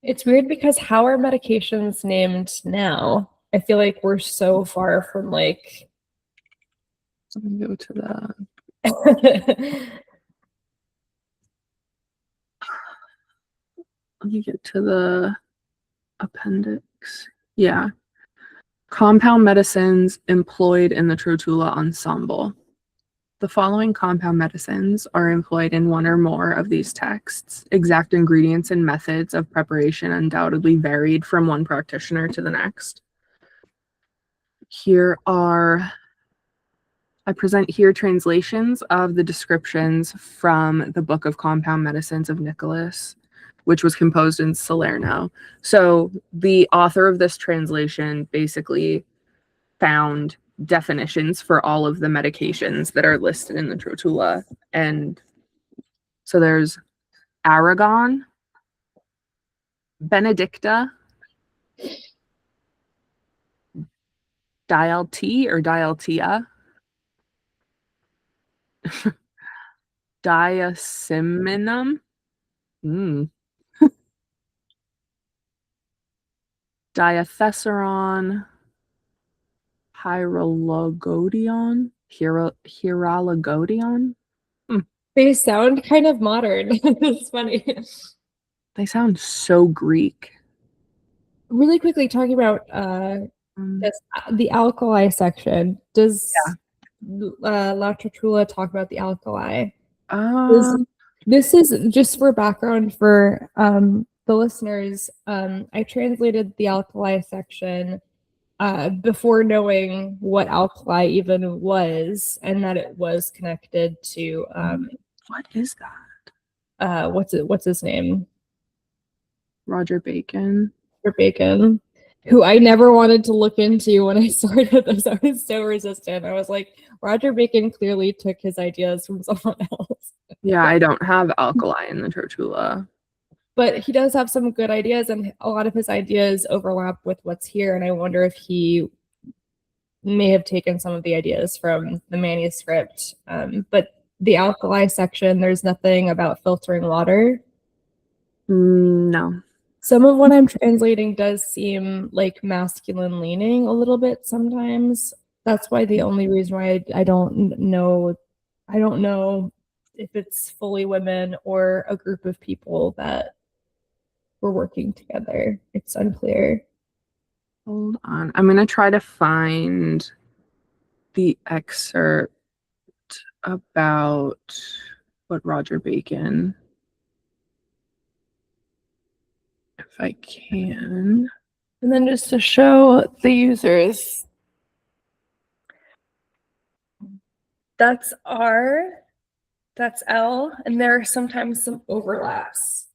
It's weird because how are medications named now? I feel like we're so far from like Let me go to the let me get to the appendix. Yeah. Compound medicines employed in the Trotula ensemble. The following compound medicines are employed in one or more of these texts. Exact ingredients and methods of preparation undoubtedly varied from one practitioner to the next. I present here translations of the descriptions from the Book of Compound Medicines of Nicholas, which was composed in Salerno. So the author of this translation basically found definitions for all of the medications that are listed in the Trotula. And so there's Aragon, Benedicta, Dialti or Dialtia, Diaceminum, mm, Diathesaron, Hierologodion. they sound kind of modern. It's funny. They sound so Greek. Really quickly talking about Um, this, the alkali section. yeah. Does La Trotula talk about the alkali? This, Um, this is just for background for the listeners. I translated the alkali section before knowing what alkali even was and that it was connected to what is that? what's his name? Roger Bacon. For Bacon, who I never wanted to look into when I started this. I was so resistant. I was like, Roger Bacon clearly took his ideas from someone else. Yeah, I don't have alkali in the Trotula. But he does have some good ideas, and a lot of his ideas overlap with what's here. And I wonder if he may have taken some of the ideas from the manuscript. But the alkali section, there's nothing about filtering water. No. Some of what I'm translating does seem like masculine leaning a little bit sometimes. That's why the only reason why I don't know if it's fully women or a group of people that were working together. It's unclear. Hold on. I'm going to try to find the excerpt about what Roger Bacon, if I can. And then just to show the users, that's R, that's L, and there are sometimes some overlaps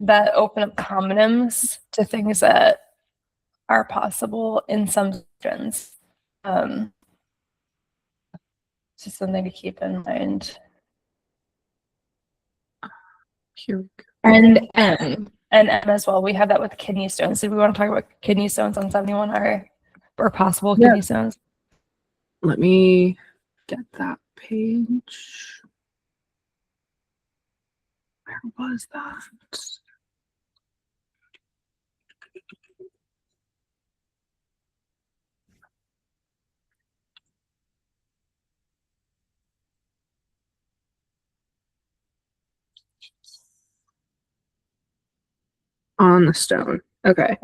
that open up homonyms to things that are possible in some sections. It's just something to keep in mind. Here we go. And M as well. We have that with kidney stones. Did we want to talk about kidney stones on 71 or possible kidney stones? Let me get that page. Where was that? On the stone. Okay.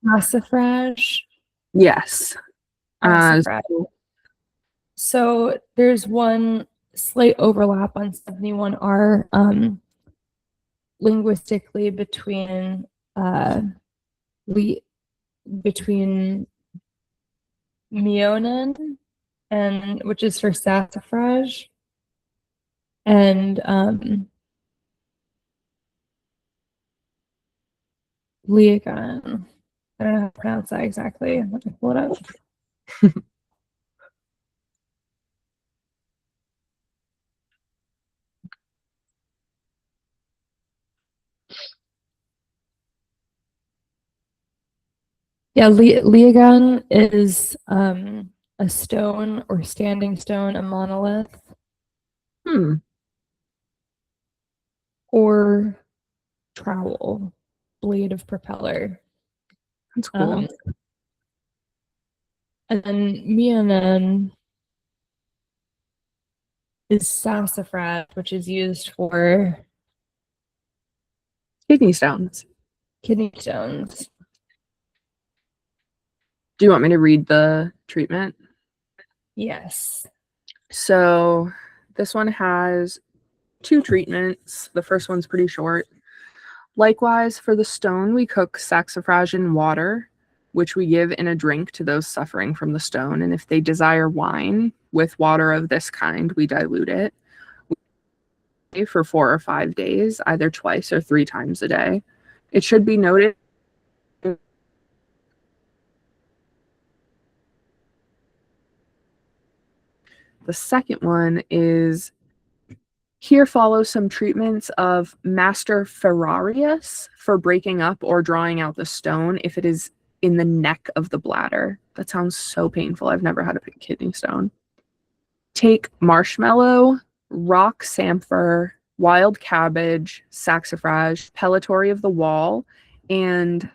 Sassafrage. Yes. So there's one slight overlap on 71R linguistically between Meonan, and which is for sassafrage, and Leogan. I don't know how to pronounce that exactly. Let me pull it up. Yeah, Leogan is a stone or standing stone, a monolith. Or trowel, blade of propeller. That's cool. And then Mianen is sassafras, which is used for Kidney stones. kidney stones. Do you want me to read the treatment? Yes. So this one has 2 treatments. The first one's pretty short. Likewise, for the stone, we cook saxifrage in water, which we give in a drink to those suffering from the stone. And if they desire wine with water of this kind, we dilute it for 4 or 5 days, either twice or 3 times a day. It should be noted the second one is here follows some treatments of Master Ferrarius for breaking up or drawing out the stone if it is in the neck of the bladder. That sounds so painful. I've never had a kidney stone. Take marshmallow, rock samphire, wild cabbage, saxifrage, pellitory of the wall, and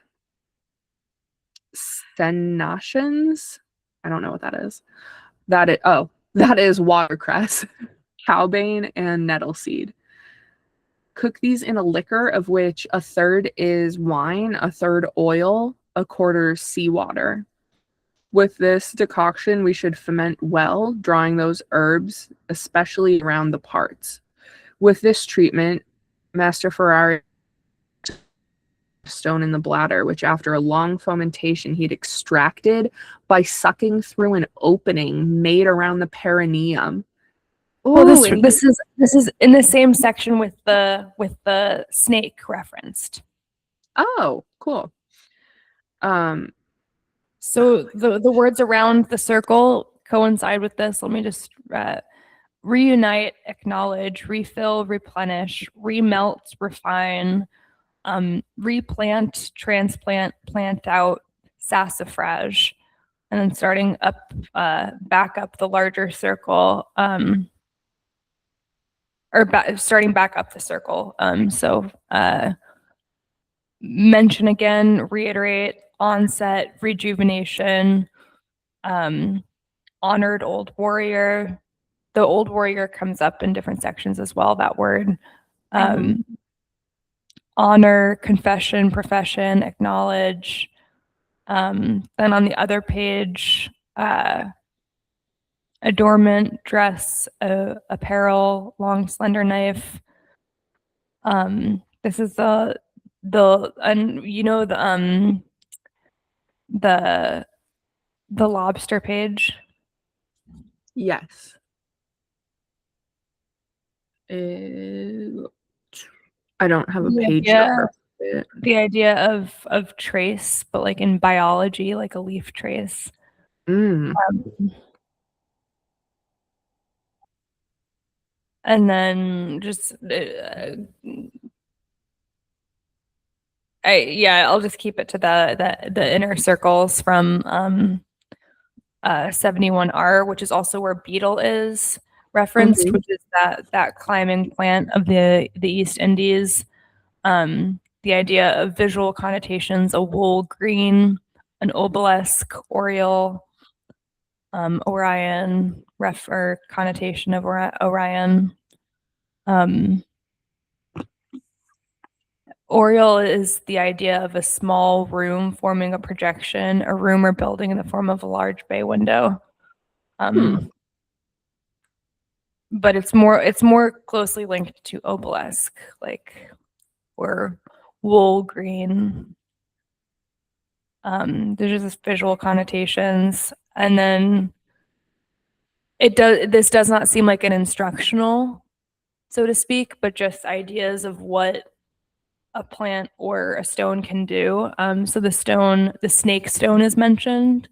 senations. I don't know what that is. That is watercress, cowbane, and nettle seed. Cook these in a liquor of which a third is wine, a third oil, a quarter seawater. With this decoction, we should ferment well, drawing those herbs, especially around the parts. With this treatment, Master Ferrari stone in the bladder, which after a long fomentation he'd extracted by sucking through an opening made around the perineum. Oh, this is in the same section with the snake referenced. Oh, cool. So the words around the circle coincide with this. Let me just reunite, acknowledge, refill, replenish, remelt, refine, replant, transplant, plant out, sassafrage, and then starting up, back up the larger circle, starting back up the circle. So mention again, reiterate, onset, rejuvenation, honored old warrior, Old Warrior comes up in different sections as well, that word. Honor, confession, profession, acknowledge. Then on the other page, adornment, dress, apparel, long, slender knife. This is the lobster page. Yes. I don't have a page number. The idea of trace, but like in biology, like a leaf trace. And then just I'll just keep it to the inner circles from 71R, which is also where beetle is referenced, which is that climbing plant of the East Indies. The idea of visual connotations: a wool green, an obelisk, oriole, Orion, or connotation of Orion. Oriole is the idea of a small room forming a projection, a room or building in the form of a large bay window. But it's more closely linked to obelisk, like, or wool green. There's just visual connotations, and then this does not seem like an instructional, so to speak, but just ideas of what a plant or a stone can do. So the snake stone is mentioned.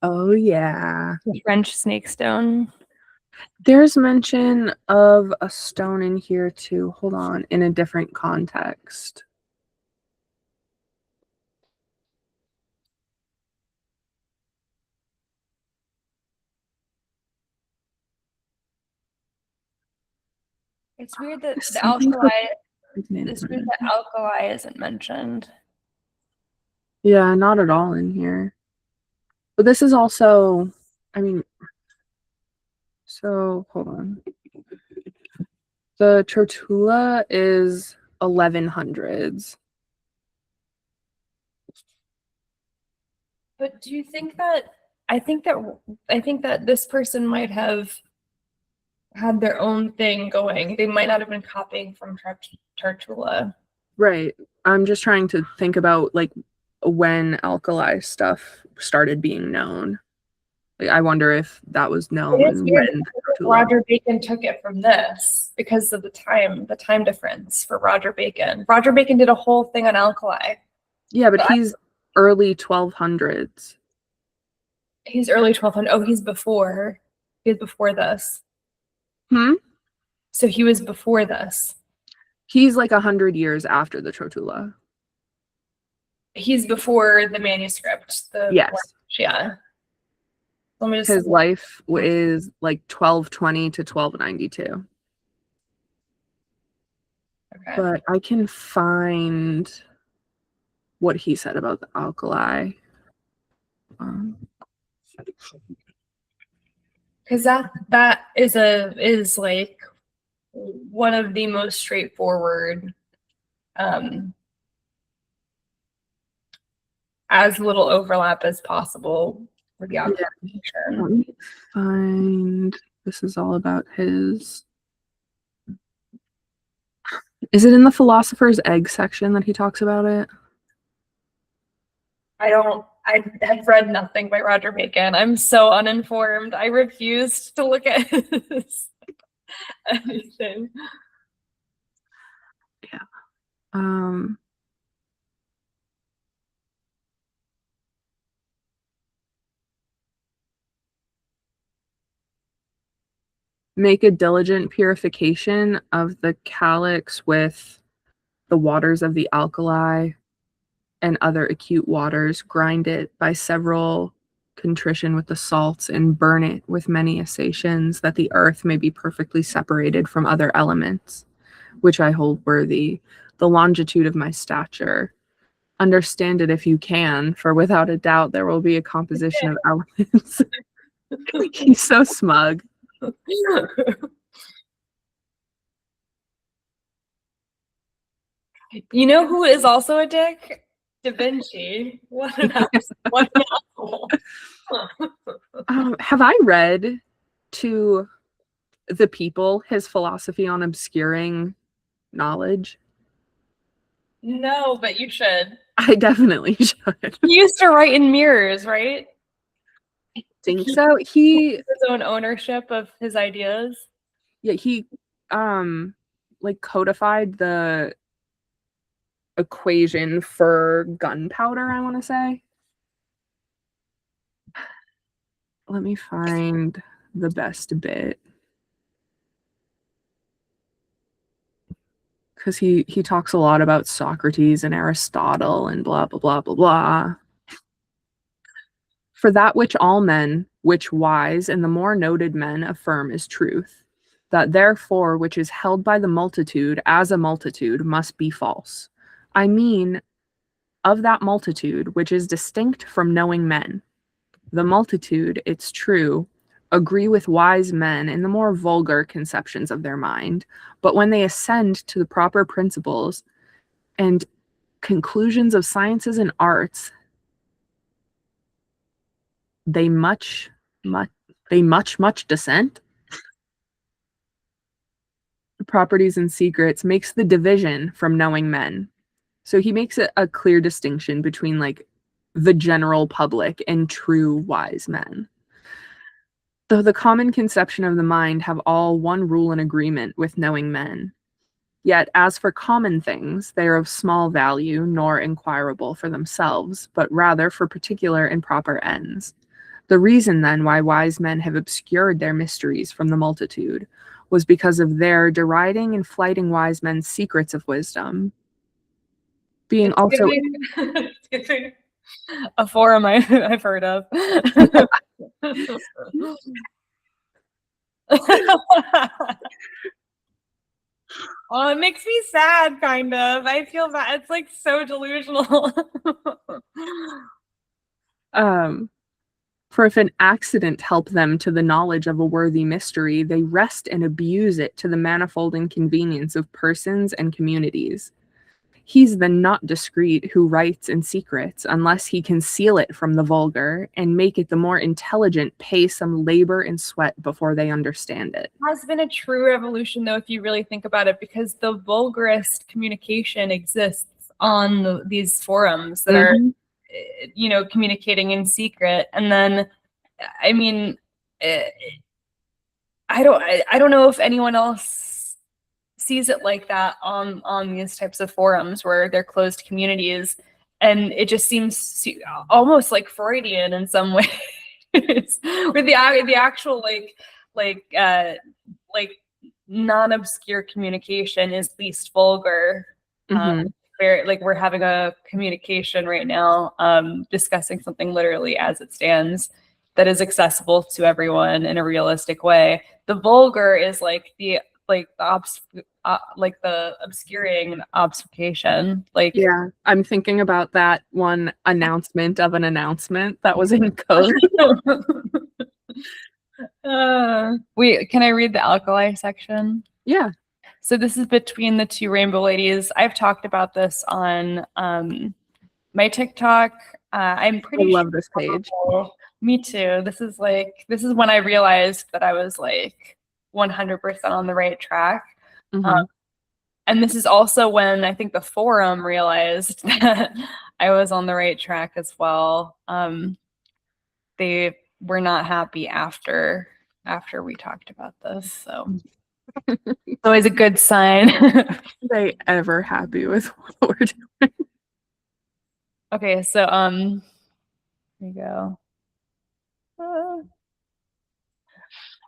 Oh yeah. The French snake stone. There's mention of a stone in here too. Hold on, in a different context. It's weird that the alkali. It's weird that alkali isn't mentioned. Yeah, not at all in here. But this is also, I mean, so hold on. The Trotula is 1100s. But do you think that I think that this person might have had their own thing going. They might not have been copying from Trotula. Right. I'm just trying to think about like when alkali stuff started being known. Like, I wonder if that was known when Roger Bacon took it from this because of the time difference for Roger Bacon. Roger Bacon did a whole thing on alkali. Yeah, but he's early 1200s. He's early 1200. Oh, he's before. He was before this. So he was before this. He's like 100 years after the Trotula. He's before the manuscript. Yes. Yeah. His life is like 1220 to 1292. Okay. But I can find what he said about the alkali. Because that is like one of the most straightforward, as little overlap as possible with the occupation. Let me find. This is all about his. Is it in the Philosopher's Egg section that he talks about it? I have read nothing by Roger Bacon. I'm so uninformed. I refused to look at anything. Yeah. Make a diligent purification of the calyx with the waters of the alkali and other acute waters, grind it by several contrition with the salts, and burn it with many assations, that the earth may be perfectly separated from other elements, which I hold worthy, the longitude of my stature. Understand it if you can, for without a doubt there will be a composition of elements. He's so smug. You know who is also a dick? Da Vinci. What an asshole. Have I read to the people his philosophy on obscuring knowledge? No, but you should. I definitely should. He used to write in mirrors, right? Think so. He His own ownership of his ideas. Yeah, he like codified the equation for gunpowder, I want to say. Let me find the best bit. Because he talks a lot about Socrates and Aristotle and blah blah blah blah blah. For that which all men, which wise and the more noted men affirm is truth, that therefore which is held by the multitude as a multitude must be false. I mean, of that multitude which is distinct from knowing men. The multitude, it's true, agree with wise men in the more vulgar conceptions of their mind, but when they ascend to the proper principles and conclusions of sciences and arts, they much dissent. The properties and secrets makes the division from knowing men. So he makes a clear distinction between like the general public and true wise men. Though the common conception of the mind have all one rule and agreement with knowing men. Yet as for common things, they are of small value, nor inquirable for themselves, but rather for particular and proper ends. The reason then why wise men have obscured their mysteries from the multitude was because of their deriding and flighting wise men's secrets of wisdom, being also a forum I've heard of. Oh, it makes me sad, kind of. I feel bad. It's like so delusional. For if an accident help them to the knowledge of a worthy mystery, they wrest and abuse it to the manifold inconvenience of persons and communities. He's the not discreet who writes in secrets, unless he conceal it from the vulgar, and make it the more intelligent pay some labor and sweat before they understand it. Has been a true evolution, though, if you really think about it, because the vulgarist communication exists on these forums that are, you know, communicating in secret. And then, I mean, I don't know if anyone else sees it like that on these types of forums where they're closed communities, and it just seems almost like Freudian in some ways, where the actual like non-obscure communication is least vulgar. Where like we're having a communication right now, discussing something literally as it stands that is accessible to everyone in a realistic way. The vulgar is like the obscuring and obfuscation. Like, yeah, I'm thinking about that one announcement of an announcement that was in code. Wait, can I read the alkali section? Yeah. So this is between the two rainbow ladies. I've talked about this on my TikTok. I'm pretty I love this page. Me too. This is when I realized that I was like 100% on the right track. And this is also when I think the forum realized that I was on the right track as well. They were not happy after we talked about this, so it's always a good sign. Are they ever happy with what we're doing? Okay, so here we go.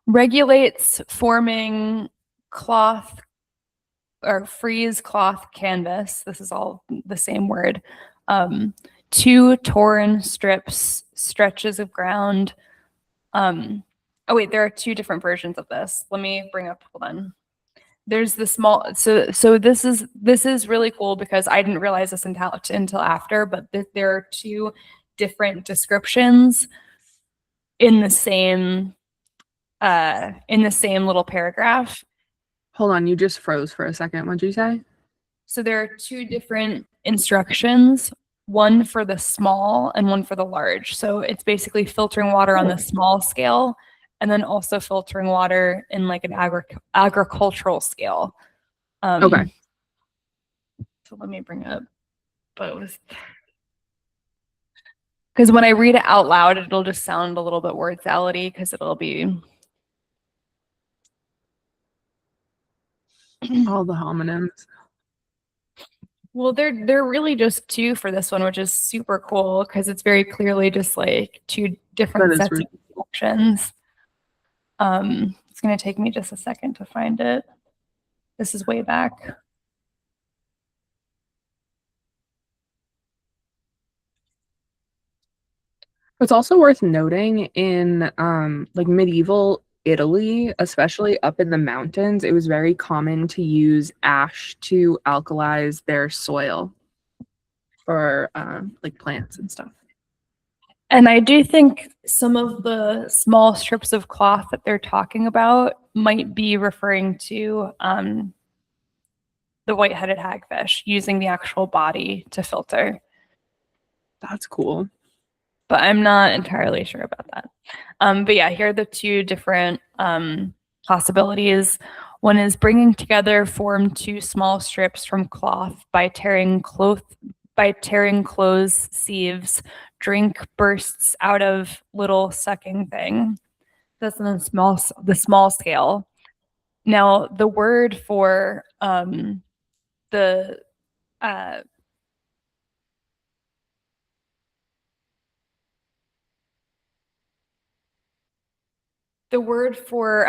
Regulates forming cloth or freeze cloth canvas. This is all the same word. 2 torn stretches of ground. Oh wait, there are 2 different versions of this. Let me bring up, hold on. There's the small, so this is really cool because I didn't realize this until after, but there are 2 different descriptions in the same in the same little paragraph. Hold on, you just froze for a second. What'd you say? So there are two different instructions, one for the small and one for the large. So it's basically filtering water on the small scale and then also filtering water in like an agricultural scale. Okay. So let me bring up both. Because when I read it out loud, it'll just sound a little bit word salady because it'll be all the homonyms. Well, they're really just two for this one, which is super cool because it's very clearly just like two different sets of instructions. It's gonna take me just a second to find it. This is way back. It's also worth noting in like medieval Italy, especially up in the mountains, it was very common to use ash to alkalize their soil for like plants and stuff. And I do think some of the small strips of cloth that they're talking about might be referring to the white-headed hagfish using the actual body to filter. That's cool. But I'm not entirely sure about that. But yeah, here are the two different possibilities. One is bringing together form two small strips from cloth by tearing clothes sieves, drink bursts out of little sucking thing. That's on the small scale. Now the word for the word for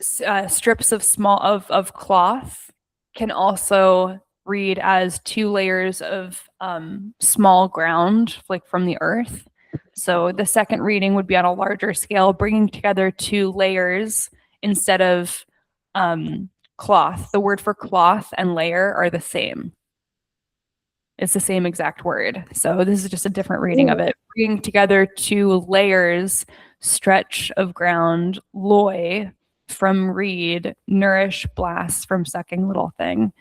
strips of cloth can also read as two layers of small ground, like from the earth. So the second reading would be on a larger scale, bringing together two layers instead of cloth. The word for cloth and layer are the same. It's the same exact word. So this is just a different reading of it. Bringing together two layers, stretch of ground, loy from reed, nourish, blast from sucking little thing.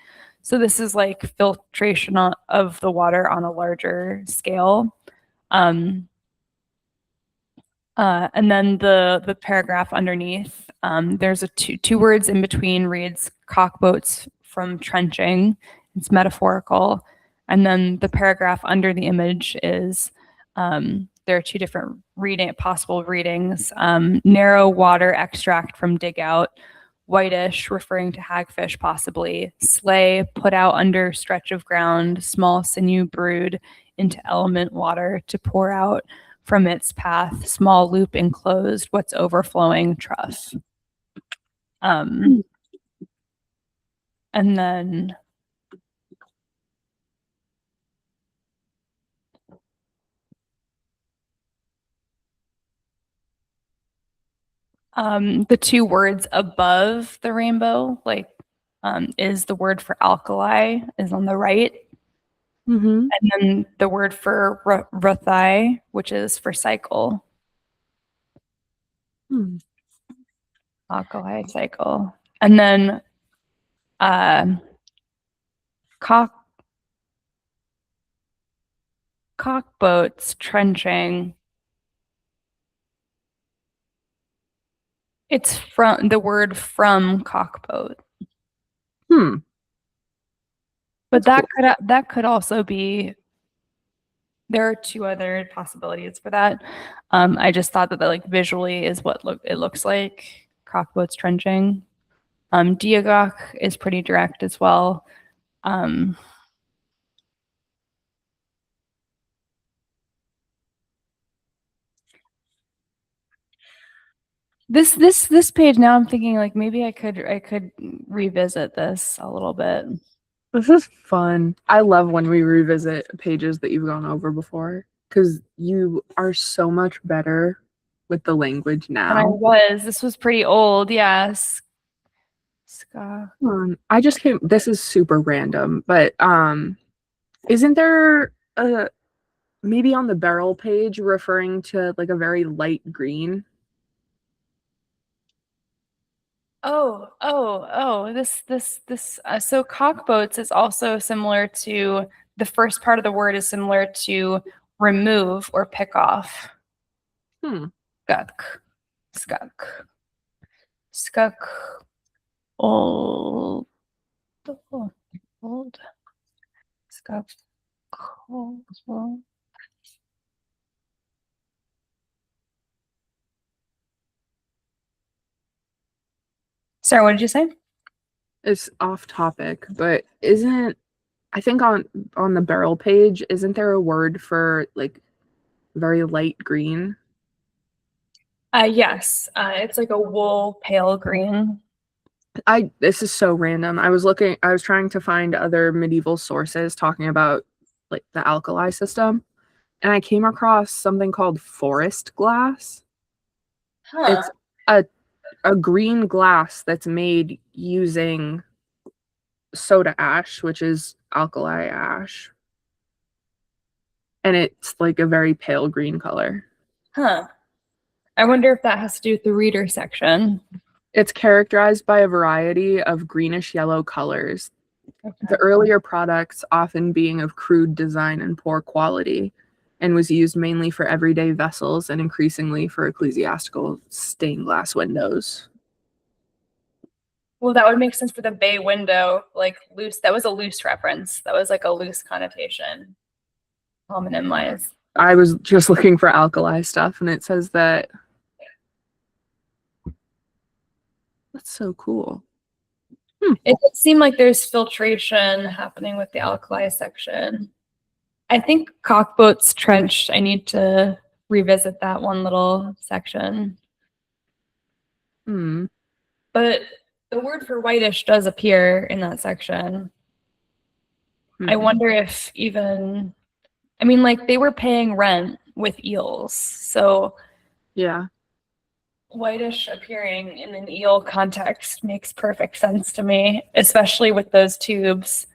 So this is like filtration of the water on a larger scale. And then the paragraph underneath, there's a two words in between reads cockboats from trenching. It's metaphorical. And then the paragraph under the image is there are two different possible readings. Narrow water extract from dig out, whitish, referring to hagfish possibly, slay, put out under stretch of ground, small sinew brewed into element water to pour out from its path, small loop enclosed, what's overflowing trough. And then the two words above the rainbow, like is the word for alkali is on the right. Mm-hmm. And then the word for rothai, which is for cycle. Alkali cycle. And then cockboats trenching. It's from the word from cockboat. But that could also be. There are two other possibilities for that. I just thought that like visually is what it looks like. Cockboats trenching. Diagok is pretty direct as well. This page now I'm thinking like maybe I could revisit this a little bit. This is fun. I love when we revisit pages that you've gone over before because you are so much better with the language now. This was pretty old, yes. I just came. This is super random, but isn't there a maybe on the barrel page referring to like a very light green. So cockboats is also similar to the first part of the word is similar to remove or pick off. Skuk. Skuk. Skuk. Old. Old. Skuk. Old. Sorry, what did you say? It's off topic, but I think on the barrel page, isn't there a word for like very light green? Yes. It's like a wool pale green. This is so random. I was trying to find other medieval sources talking about like the alkali system, and I came across something called forest glass. It's a green glass that's made using soda ash, which is alkali ash. And it's like a very pale green color. Huh. I wonder if that has to do with the reader section. It's characterized by a variety of greenish yellow colors. Okay. The earlier products often being of crude design and poor quality, and was used mainly for everyday vessels and increasingly for ecclesiastical stained glass windows. Well, that would make sense for the bay window, like loose. That was a loose reference. That was like a loose connotation. Homonym wise. I was just looking for alkali stuff, and it says that. That's so cool. It does seem like there's filtration happening with the alkali section. I think cockboats trenched. I need to revisit that one little section. But the word for whitish does appear in that section. I wonder if even, I mean, like they were paying rent with eels. So yeah, whitish appearing in an eel context makes perfect sense to me, especially with those tubes.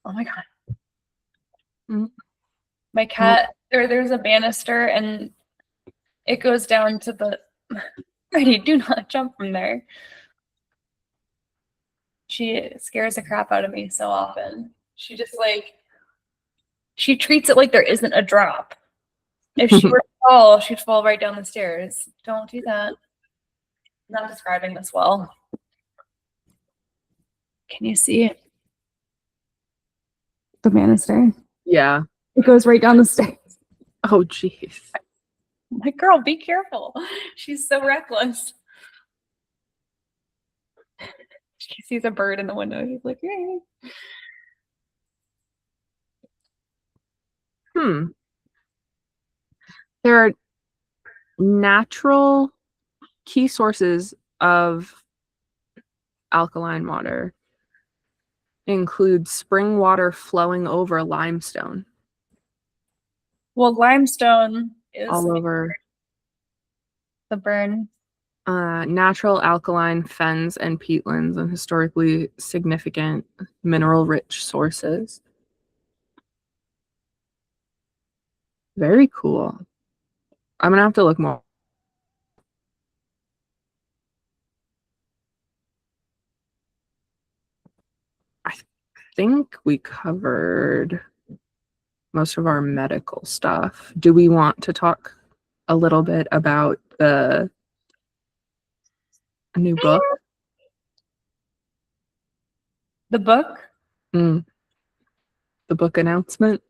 Oh my God. My cat, there's a banister and it goes down to the, Freddie, do not jump from there. She scares the crap out of me so often. She just like, she treats it like there isn't a drop. If she were to fall, she'd fall right down the stairs. Don't do that. I'm not describing this well. Can you see the banister? Yeah. It goes right down the stairs. Oh, jeez. My girl, be careful. She's so reckless. She sees a bird in the window. She's like, hey. There are natural key sources of alkaline water. Include spring water flowing over limestone. Well, limestone is all over the burn. Natural alkaline fens and peatlands and historically significant mineral-rich sources. Very cool. I'm gonna have to look more. I think we covered most of our medical stuff. Do we want to talk a little bit about the new book? The book? The book announcement?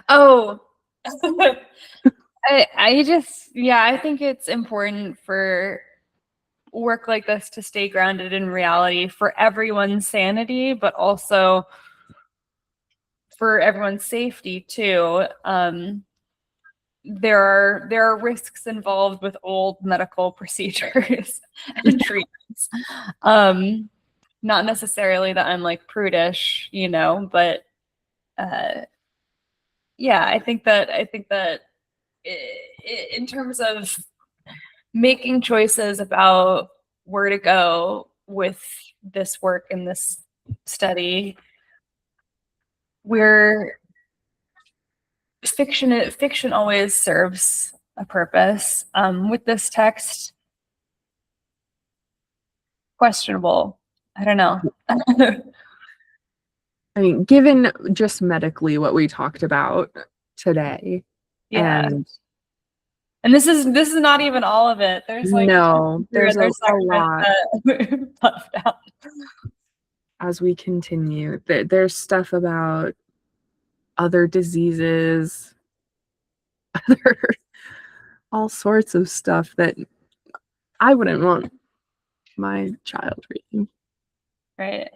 Oh, I think it's important for work like this to stay grounded in reality for everyone's sanity, but also for everyone's safety too. There are risks involved with old medical procedures and treatments. Not necessarily that I'm like prudish, but yeah, I think that in terms of making choices about where to go with this work and this study, fiction always serves a purpose. With this text, questionable. I don't know. I mean, given just medically what we talked about today, Yeah. and this is not even all of it. There's like there's a lot that left out. As we continue. There's stuff about other diseases, all sorts of stuff that I wouldn't want my child reading. Right.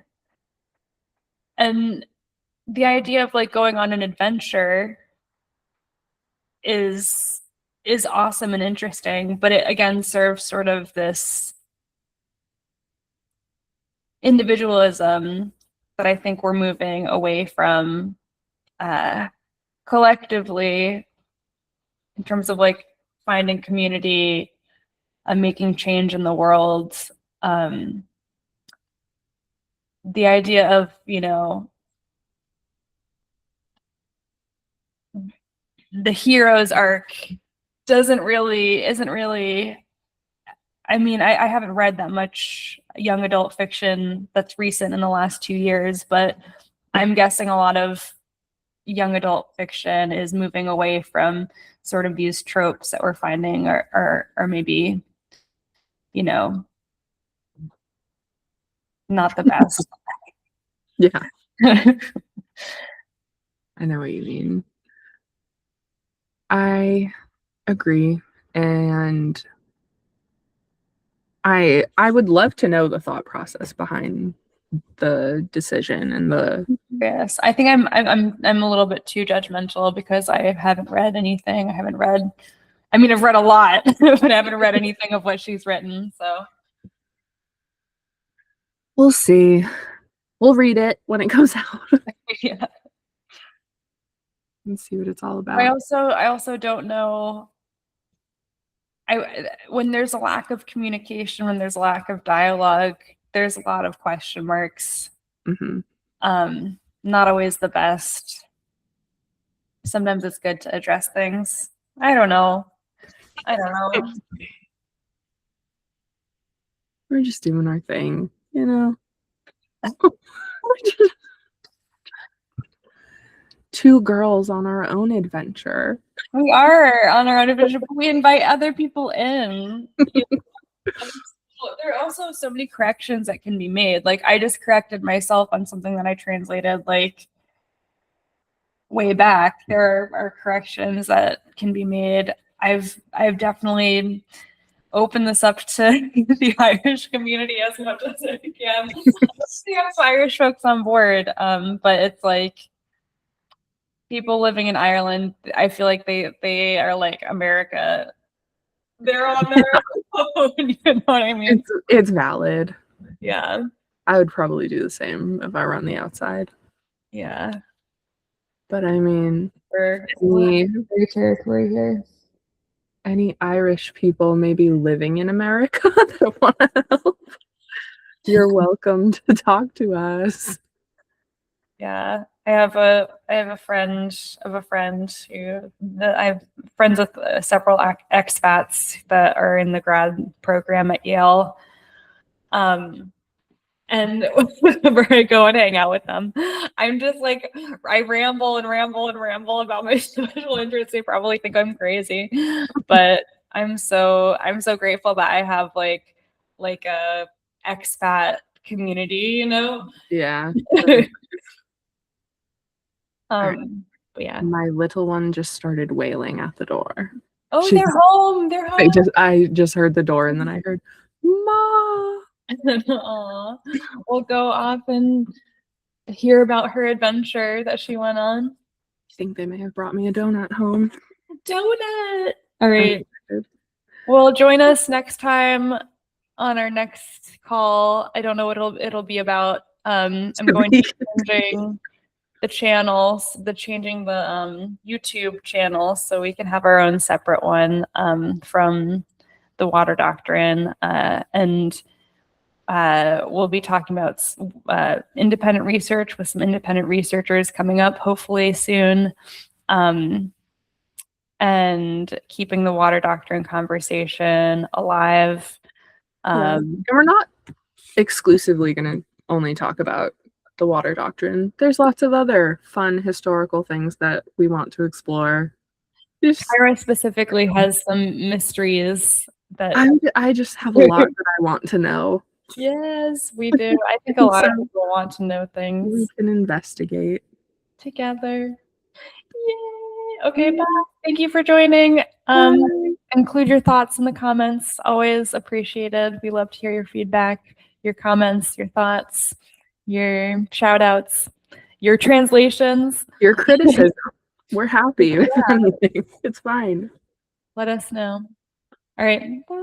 And the idea of like going on an adventure is awesome and interesting, but it again serves sort of this individualism that I think we're moving away from collectively in terms of like finding community and making change in the world. The idea of, you know, the hero's arc isn't really, I mean, I haven't read that much young adult fiction that's recent in the last 2 years, but I'm guessing a lot of young adult fiction is moving away from sort of these tropes that we're finding are maybe, you know, not the best. Yeah. I know what you mean. I agree. And I would love to know the thought process behind the decision and the Yes, I think I'm a little bit too judgmental because I haven't read anything. I've read a lot, but I haven't read anything of what she's written. So we'll see. We'll read it when it comes out. yeah. And see what it's all about. I also don't know. When there's a lack of communication, when there's a lack of dialogue, there's a lot of question marks. Mm-hmm. Not always the best. Sometimes it's good to address things. I don't know. We're just doing our thing, you know. Two girls on our own adventure. We are on our own adventure, but we invite other people in. There are also so many corrections that can be made. Like I just corrected myself on something that I translated like way back. There are corrections that can be made. I've definitely opened this up to the Irish community as much as I can. We have Irish folks on board, but it's like people living in Ireland, I feel like they are like America. They're on their own, you know what I mean? It's valid. Yeah. I would probably do the same if I were on the outside. Yeah. But I mean, any territory here. Any Irish people maybe living in America that want to help, you're welcome to talk to us. Yeah. I have a friend of a friend who I'm friends with several expats that are in the grad program at Yale. And whenever I go and hang out with them, I'm just like, I ramble about my special interests. They probably think I'm crazy, but I'm so grateful that I have like a expat community, you know? Yeah. But yeah. My little one just started wailing at the door. Oh, they're home. I just heard the door and then I heard, Ma. Aww. We'll go off and hear about her adventure that she went on. I think they may have brought me a donut home. Donut. All right. Well, join us next time on our next call. I don't know what it'll be about. I'm going to be changing channels, changing the YouTube channel so we can have our own separate one from the water doctrine, and we'll be talking about independent research with some independent researchers coming up hopefully soon, and keeping the water doctrine conversation alive. And we're not exclusively going to only talk about the water doctrine. There's lots of other fun historical things that we want to explore. Caira specifically has some mysteries that I just have a lot that I want to know. Yes, we do. I think a lot of people want to know things. We can investigate together. Yay! Okay, bye. Thank you for joining. Include your thoughts in the comments. Always appreciated. We love to hear your feedback, your comments, your thoughts, your shout outs, your translations, your criticism. We're happy with anything. It's fine. Let us know. All right. Bye.